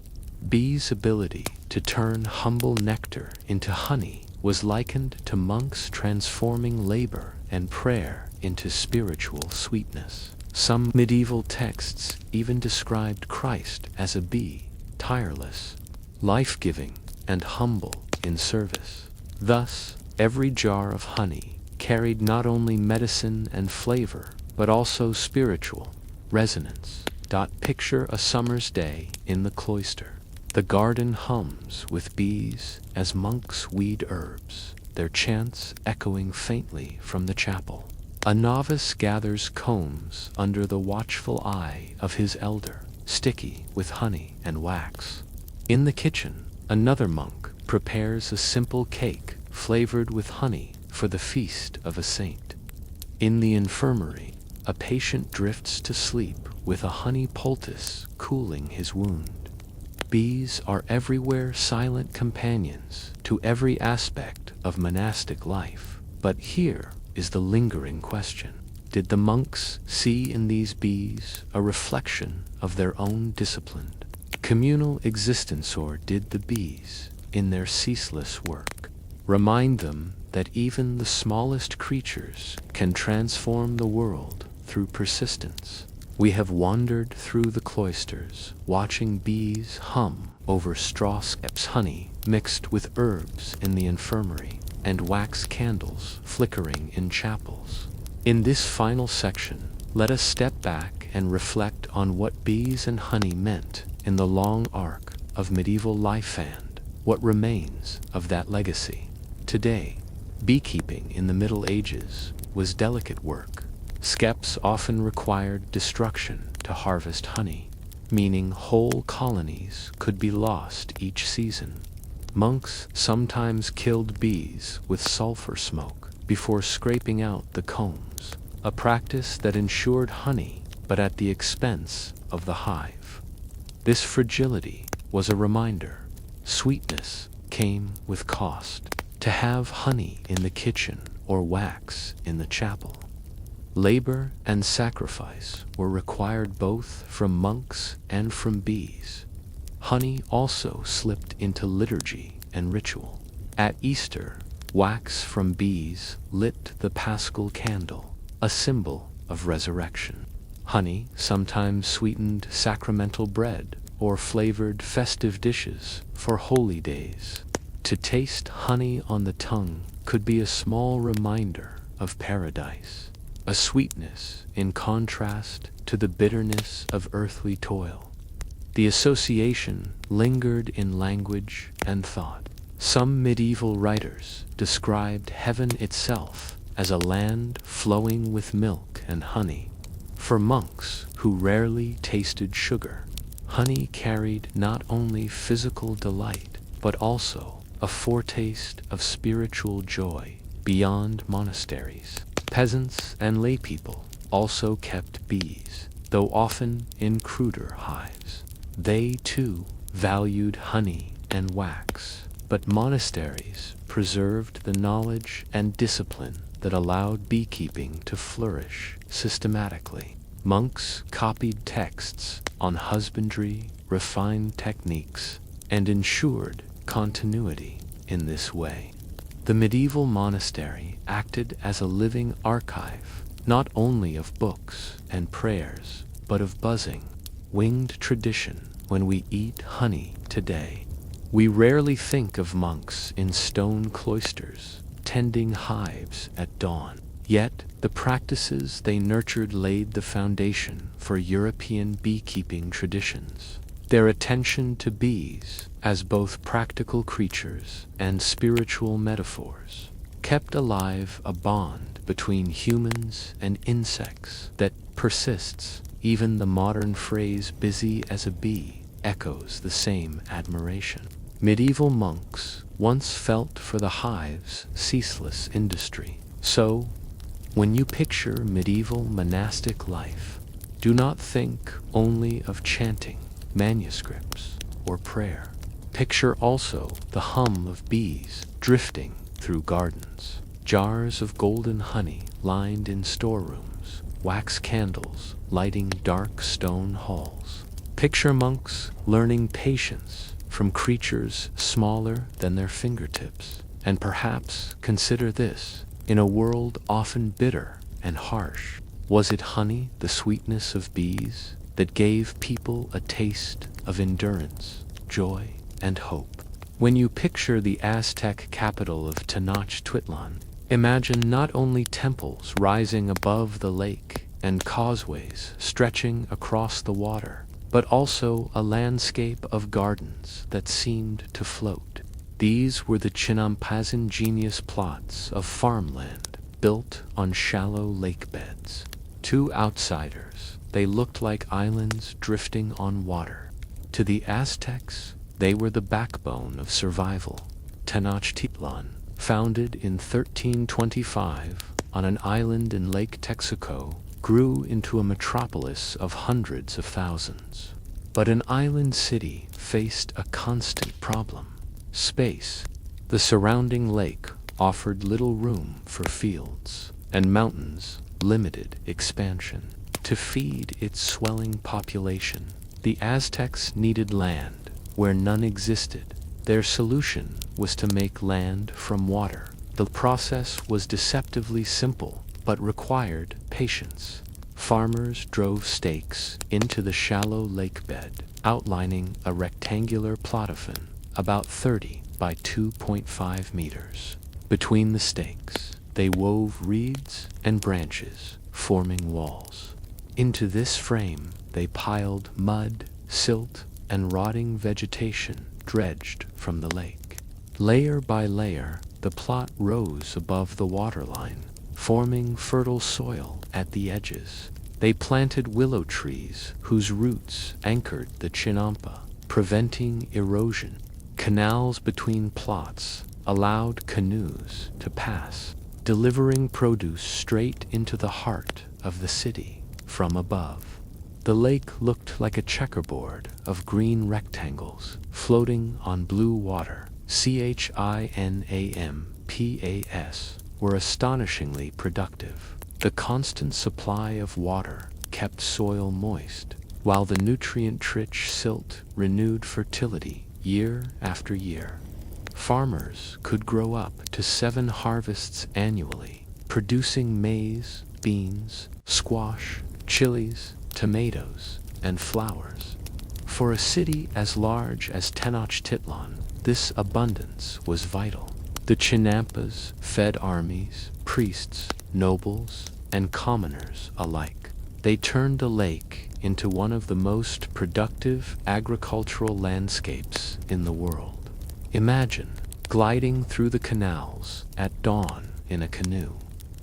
Bees' ability to turn humble nectar into honey was likened to monks transforming labor and prayer into spiritual sweetness. Some medieval texts even described Christ as a bee, tireless, life-giving, and humble in service. Thus, every jar of honey carried not only medicine and flavor, but also spiritual resonance. Picture a summer's day in the cloister. The garden hums with bees as monks weed herbs, their chants echoing faintly from the chapel. A novice gathers combs under the watchful eye of his elder, sticky with honey and wax. In the kitchen, another monk prepares a simple cake flavored with honey for the feast of a saint. In the infirmary, a patient drifts to sleep with a honey poultice cooling his wound. Bees are everywhere silent companions to every aspect of monastic life. But here is the lingering question. Did the monks see in these bees a reflection of their own disciplined, communal existence, or did the bees, in their ceaseless work, remind them that even the smallest creatures can transform the world through persistence? We have wandered through the cloisters, watching bees hum over straw skips, honey mixed with herbs in the infirmary, and wax candles flickering in chapels. In this final section, let us step back and reflect on what bees and honey meant in the long arc of medieval life and what remains of that legacy. Today, beekeeping in the Middle Ages was delicate work. Skeps often required destruction to harvest honey, meaning whole colonies could be lost each season. Monks sometimes killed bees with sulfur smoke before scraping out the combs, a practice that ensured honey but at the expense of the hive. This fragility was a reminder. Sweetness came with cost. To have honey in the kitchen or wax in the chapel, labor and sacrifice were required both from monks and from bees. Honey also slipped into liturgy and ritual. At Easter, wax from bees lit the Paschal candle, a symbol of resurrection. Honey sometimes sweetened sacramental bread or flavored festive dishes for holy days. To taste honey on the tongue could be a small reminder of paradise, a sweetness in contrast to the bitterness of earthly toil. The association lingered in language and thought. Some medieval writers described heaven itself as a land flowing with milk and honey. For monks who rarely tasted sugar, honey carried not only physical delight, but also a foretaste of spiritual joy beyond monasteries. Peasants and laypeople also kept bees, though often in cruder hives. They, too, valued honey and wax, but monasteries preserved the knowledge and discipline that allowed beekeeping to flourish systematically. Monks copied texts on husbandry, refined techniques, and ensured continuity in this way. The medieval monastery acted as a living archive, not only of books and prayers, but of buzzing, winged tradition. When we eat honey today, we rarely think of monks in stone cloisters, tending hives at dawn. Yet, the practices they nurtured laid the foundation for European beekeeping traditions. Their attention to bees, as both practical creatures and spiritual metaphors, kept alive a bond between humans and insects that persists. Even the modern phrase busy as a bee echoes the same admiration. Medieval monks once felt for the hive's ceaseless industry. So, when you picture medieval monastic life, do not think only of chanting, manuscripts, or prayer. Picture also the hum of bees drifting through gardens, jars of golden honey lined in storerooms, wax candles lighting dark stone halls. Picture monks learning patience from creatures smaller than their fingertips. And perhaps consider this: in a world often bitter and harsh, was it honey, the sweetness of bees, that gave people a taste of endurance, joy, and hope? When you picture the Aztec capital of Tenochtitlan, imagine not only temples rising above the lake and causeways stretching across the water, but also a landscape of gardens that seemed to float. These were the Chinampazingenious plots of farmland built on shallow lake beds. To outsiders, they looked like islands drifting on water. To the Aztecs, they were the backbone of survival. Tenochtitlan, founded in 1325 on an island in Lake Texaco, grew into a metropolis of hundreds of thousands. But an island city faced a constant problem: space. The surrounding lake offered little room for fields, and mountains limited expansion. To feed its swelling population, the Aztecs needed land where none existed. Their solution was to make land from water. The process was deceptively simple, but required patience. farmers drove stakes into the shallow lake bed, outlining a rectangular plataform about 30 by 2.5 meters. Between the stakes, they wove reeds and branches, forming walls. Into this frame, they piled mud, silt, and rotting vegetation dredged from the lake. Layer by layer, the plot rose above the waterline, forming fertile soil at the edges. They planted willow trees whose roots anchored the chinampa, preventing erosion. Canals between plots allowed canoes to pass, delivering produce straight into the heart of the city from above. The lake looked like a checkerboard of green rectangles floating on blue water. Chinampas were astonishingly productive. The constant supply of water kept soil moist, while the nutrient-rich silt renewed fertility year after year. Farmers could grow up to 7 harvests annually, producing maize, beans, squash, chilies, tomatoes, and flowers. For a city as large as Tenochtitlan, this abundance was vital. The Chinampas fed armies, priests, nobles, and commoners alike. They turned the lake into one of the most productive agricultural landscapes in the world. Imagine gliding through the canals at dawn in a canoe.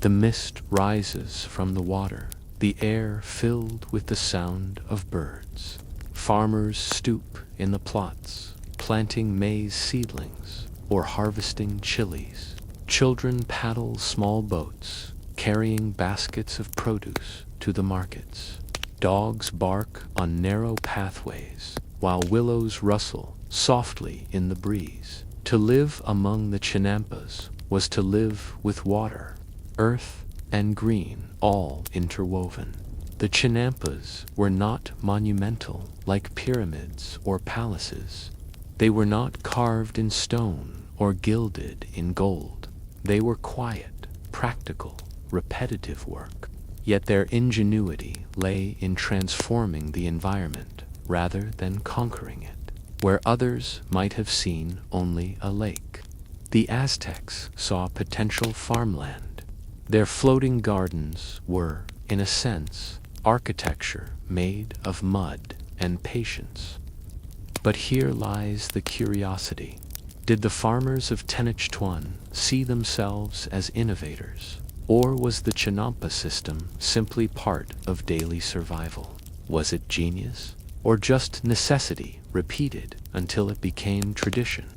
The mist rises from the water, the air filled with the sound of birds. Farmers stoop in the plots, planting maize seedlings or harvesting chilies. Children paddle small boats, carrying baskets of produce to the markets. Dogs bark on narrow pathways, while willows rustle softly in the breeze. To live among the Chinampas was to live with water, earth, and green all interwoven. The Chinampas were not monumental like pyramids or palaces. They were not carved in stone or gilded in gold. They were quiet, practical, repetitive work. Yet their ingenuity lay in transforming the environment rather than conquering it. Where others might have seen only a lake, the Aztecs saw potential farmland. Their floating gardens were, in a sense, architecture made of mud and patience. But here lies the curiosity. Did the farmers of Tenochtitlan see themselves as innovators, or was the Chinampa system simply part of daily survival? Was it genius, or just necessity repeated until it became tradition?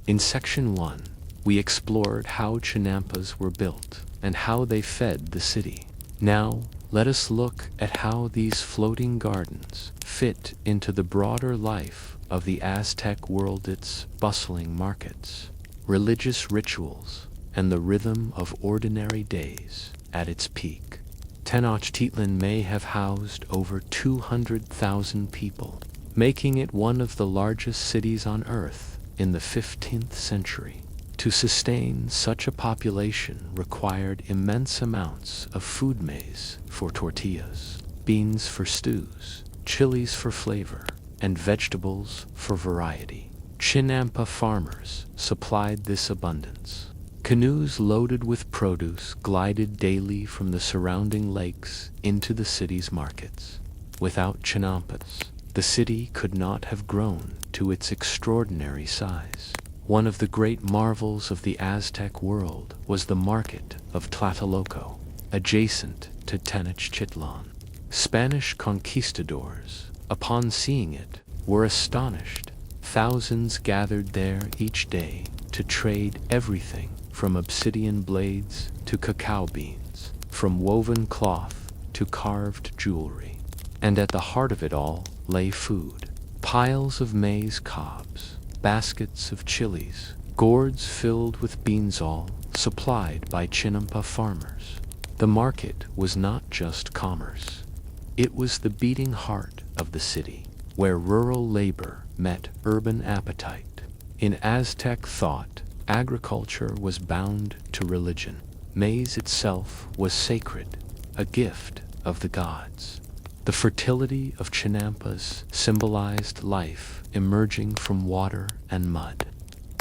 In Section 1, we explored how Chinampas were built and how they fed the city. Now, let us look at how these floating gardens fit into the broader life of the Aztec world, its bustling markets, religious rituals, and the rhythm of ordinary days at its peak. Tenochtitlan may have housed over 200,000 people, making it one of the largest cities on Earth in the 15th century. To sustain such a population required immense amounts of food: maize for tortillas, beans for stews, chilies for flavor, and vegetables for variety. Chinampa farmers supplied this abundance. Canoes loaded with produce glided daily from the surrounding lakes into the city's markets. Without Chinampas, the city could not have grown to its extraordinary size. One of the great marvels of the Aztec world was the market of Tlatelolco, adjacent to Tenochtitlan. Spanish conquistadors, upon seeing it, were astonished. Thousands gathered there each day to trade everything from obsidian blades to cacao beans, from woven cloth to carved jewelry. And at the heart of it all lay food: piles of maize cobs, baskets of chilies, gourds filled with beanzal supplied by Chinampa farmers. The market was not just commerce. It was the beating heart of the city, where rural labor met urban appetite. In Aztec thought, agriculture was bound to religion. Maize itself was sacred, a gift of the gods. The fertility of Chinampas symbolized life emerging from water and mud,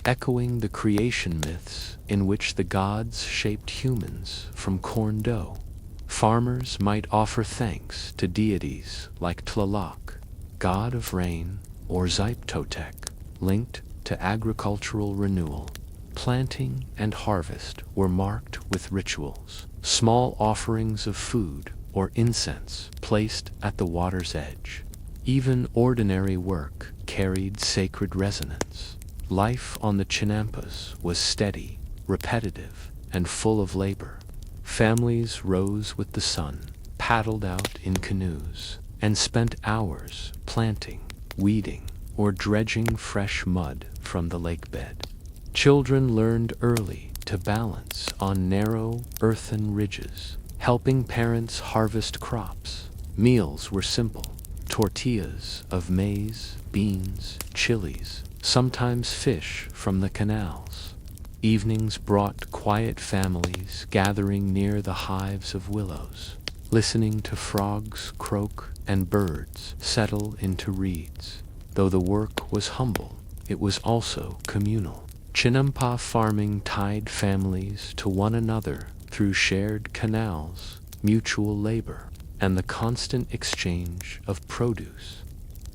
echoing the creation myths in which the gods shaped humans from corn dough. Farmers might offer thanks to deities like Tlaloc, god of rain, or Ziptotec, linked to agricultural renewal. Planting and harvest were marked with rituals, small offerings of food or incense placed at the water's edge. Even ordinary work carried sacred resonance. Life on the Chinampas was steady, repetitive, and full of labor. Families rose with the sun, paddled out in canoes, and spent hours planting, weeding, or dredging fresh mud from the lake bed. Children learned early to balance on narrow, earthen ridges, helping parents harvest crops. Meals were simple: tortillas of maize, beans, chilies, sometimes fish from the canals. Evenings brought quiet families gathering near the hives of willows, listening to frogs croak and birds settle into reeds. Though the work was humble, it was also communal. Chinampa farming tied families to one another through shared canals, mutual labor, and the constant exchange of produce.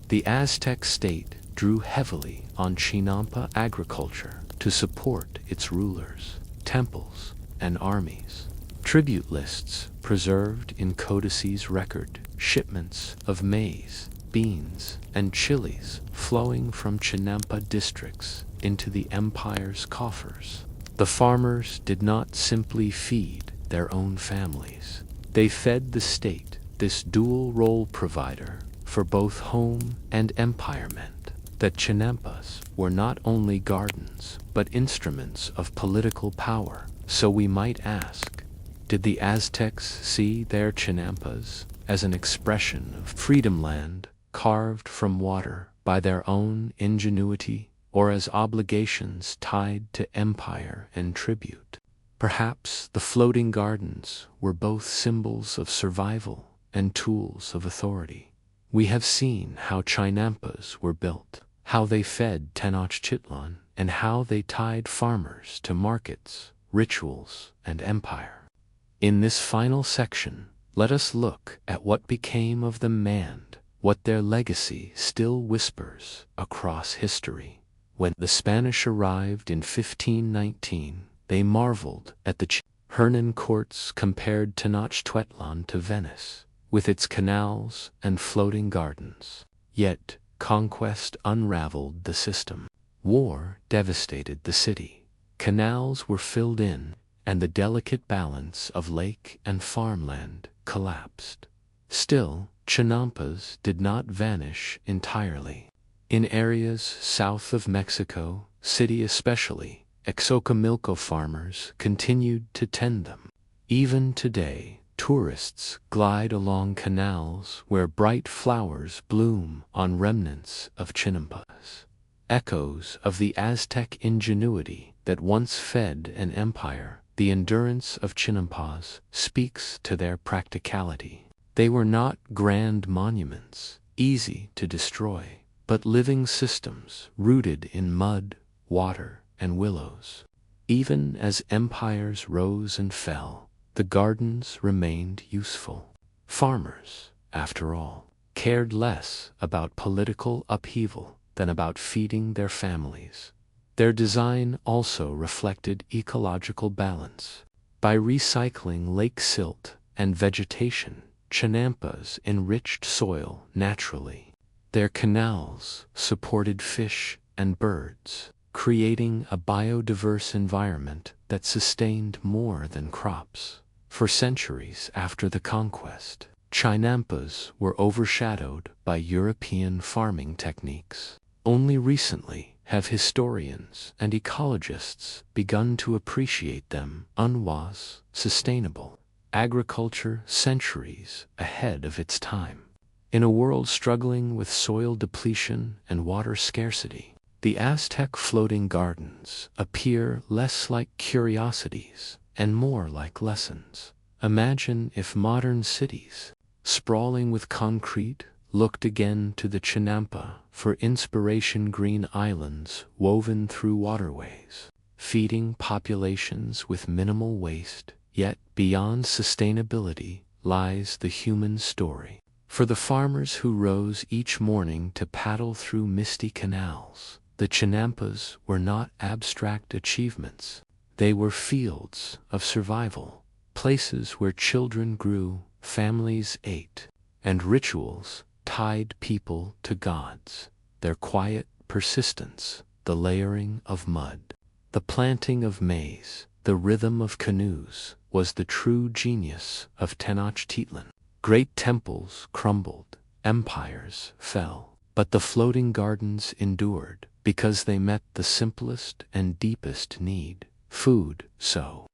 The Aztec state drew heavily on Chinampa agriculture to support its rulers, temples, and armies. Tribute lists preserved in codices record shipments of maize, beans, and chilies flowing from Chinampa districts into the empire's coffers. The farmers did not simply feed their own families. They fed the state, this dual-role provider for both home and empire meant that Chinampas were not only gardens, but instruments of political power. So we might ask, did the Aztecs see their Chinampas as an expression of freedom land carved from water by their own ingenuity, or as obligations tied to empire and tribute? Perhaps the floating gardens were both symbols of survival and tools of authority. We have seen how Chinampas were built, how they fed Tenochtitlan, and how they tied farmers to markets, rituals, and empire. In this final section, let us look at what became of the Mand, what their legacy still whispers across history. When the Spanish arrived in 1519, they marveled at the Hernan courts compared Tenochtitlan to Venice, with its canals and floating gardens. Yet, conquest unraveled the system. War devastated the city. Canals were filled in, and the delicate balance of lake and farmland collapsed. Still, Chinampas did not vanish entirely. In areas south of Mexico City especially, Xochimilco farmers continued to tend them. Even today, tourists glide along canals where bright flowers bloom on remnants of Chinampas, echoes of the Aztec ingenuity that once fed an empire. The endurance of Chinampas speaks to their practicality. They were not grand monuments, easy to destroy, but living systems rooted in mud, water, and willows. Even as empires rose and fell, the gardens remained useful. Farmers, after all, cared less about political upheaval than about feeding their families. Their design also reflected ecological balance. By recycling lake silt and vegetation, Chinampas enriched soil naturally. Their canals supported fish and birds, creating a biodiverse environment that sustained more than crops. For centuries after the conquest, Chinampas were overshadowed by European farming techniques. Only recently have historians and ecologists begun to appreciate them was sustainable agriculture centuries ahead of its time. In a world struggling with soil depletion and water scarcity, the Aztec floating gardens appear less like curiosities and more like lessons. Imagine if modern cities sprawling with concrete, looked again to the Chinampa for inspiration. Green islands woven through waterways, feeding populations with minimal waste. Yet beyond sustainability lies the human story. For the farmers who rose each morning to paddle through misty canals, the Chinampas were not abstract achievements. They were fields of survival, places where children grew, families ate, and rituals tied people to gods. Their quiet persistence, the layering of mud, the planting of maize, the rhythm of canoes, was the true genius of Tenochtitlan. Great temples crumbled, empires fell, but the floating gardens endured because they met the simplest and deepest need, food. So,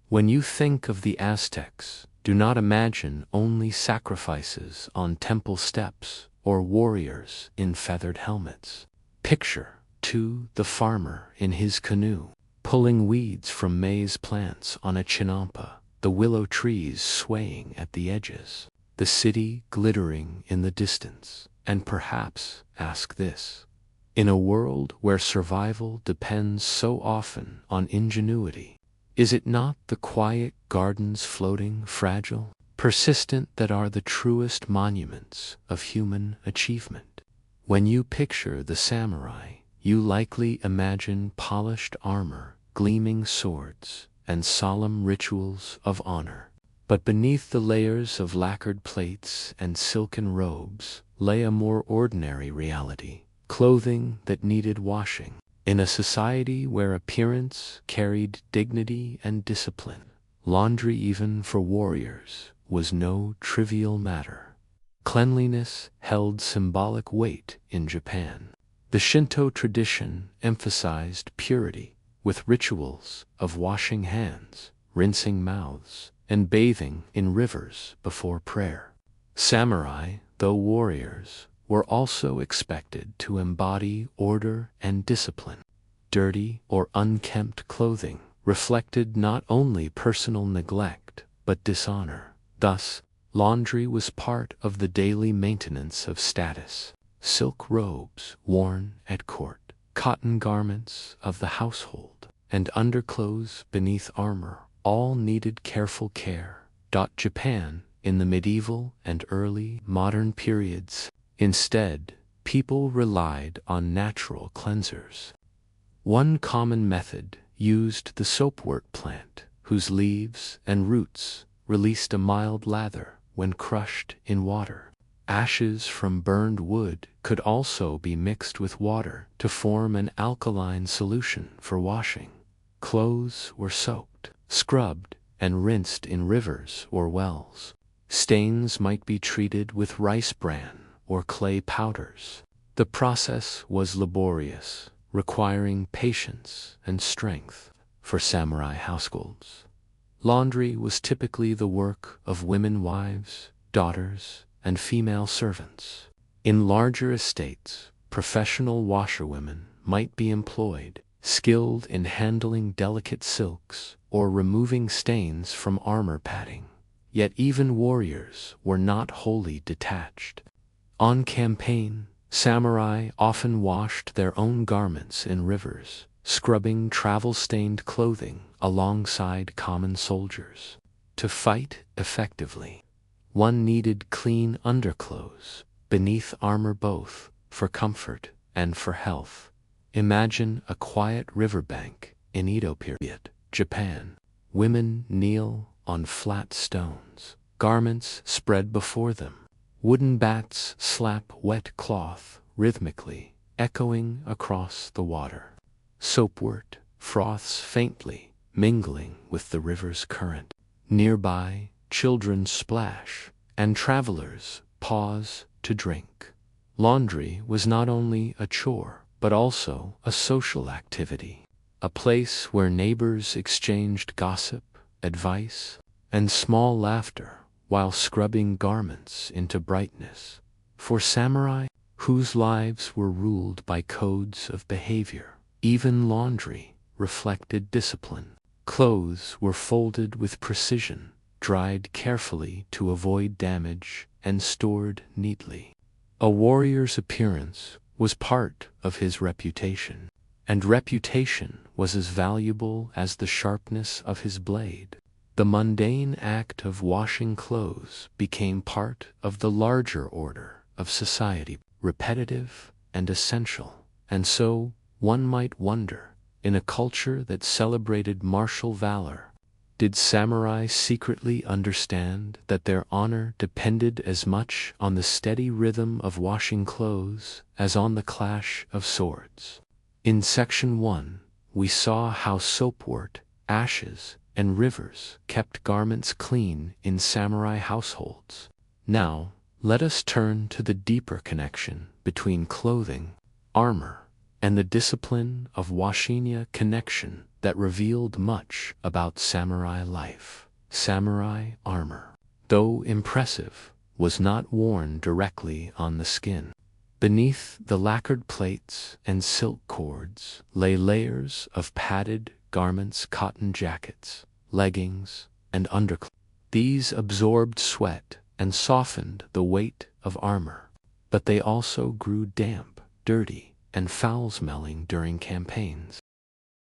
when you think of the Aztecs, do not imagine only sacrifices on temple steps or warriors in feathered helmets. Picture, too, the farmer in his canoe, pulling weeds from maize plants on a chinampa, the willow trees swaying at the edges, the city glittering in the distance. And perhaps ask this: in a world where survival depends so often on ingenuity, is it not the quiet gardens, floating, fragile, persistent, that are the truest monuments of human achievement? When you picture the samurai, you likely imagine polished armor, gleaming swords, and solemn rituals of honor. But beneath the layers of lacquered plates and silken robes lay a more ordinary reality, clothing that needed washing. In a society where appearance carried dignity and discipline, laundry, even for warriors, was no trivial matter. Cleanliness held symbolic weight in Japan. The Shinto tradition emphasized purity, with rituals of washing hands, rinsing mouths, and bathing in rivers before prayer. Samurai, though warriors, were also expected to embody order and discipline. Dirty or unkempt clothing reflected not only personal neglect but dishonor. Thus, laundry was part of the daily maintenance of status. Silk robes worn at court, cotton garments of the household, and underclothes beneath armor all needed careful care. Japan, in the medieval and early modern periods, instead, people relied on natural cleansers. One common method used the soapwort plant, whose leaves and roots released a mild lather when crushed in water. Ashes from burned wood could also be mixed with water to form an alkaline solution for washing. Clothes were soaked, scrubbed, and rinsed in rivers or wells. Stains might be treated with rice bran or clay powders. The process was laborious, requiring patience and strength. For samurai households, laundry was typically the work of women wives, daughters, and female servants. In larger estates, professional washerwomen might be employed, skilled in handling delicate silks or removing stains from armor padding. Yet even warriors were not wholly detached. On campaign, samurai often washed their own garments in rivers, scrubbing travel-stained clothing alongside common soldiers. To fight effectively, one needed clean underclothes beneath armor, both for comfort and for health. Imagine a quiet riverbank in Edo period Japan. Women kneel on flat stones, garments spread before them. Wooden bats slap wet cloth rhythmically, echoing across the water. Soapwort froths faintly, mingling with the river's current. Nearby, children splash, and travelers pause to drink. Laundry was not only a chore, but also a social activity, a place where neighbors exchanged gossip, advice, and small laughter while scrubbing garments into brightness. For samurai, whose lives were ruled by codes of behavior, even laundry reflected discipline. Clothes were folded with precision, dried carefully to avoid damage, and stored neatly. A warrior's appearance was part of his reputation, and reputation was as valuable as the sharpness of his blade. The mundane act of washing clothes became part of the larger order of society, repetitive and essential. And so, one might wonder, in a culture that celebrated martial valor, did samurai secretly understand that their honor depended as much on the steady rhythm of washing clothes as on the clash of swords? In Section 1, we saw how soapwort, ashes, and rivers kept garments clean in samurai households. Now, let us turn to the deeper connection between clothing, armor, and the discipline of Washinya connection that revealed much about samurai life. Samurai armor, though impressive, was not worn directly on the skin. Beneath the lacquered plates and silk cords lay layers of padded garments, cotton jackets, leggings, and underclothing. These absorbed sweat and softened the weight of armor, but they also grew damp, dirty, and foul-smelling during campaigns.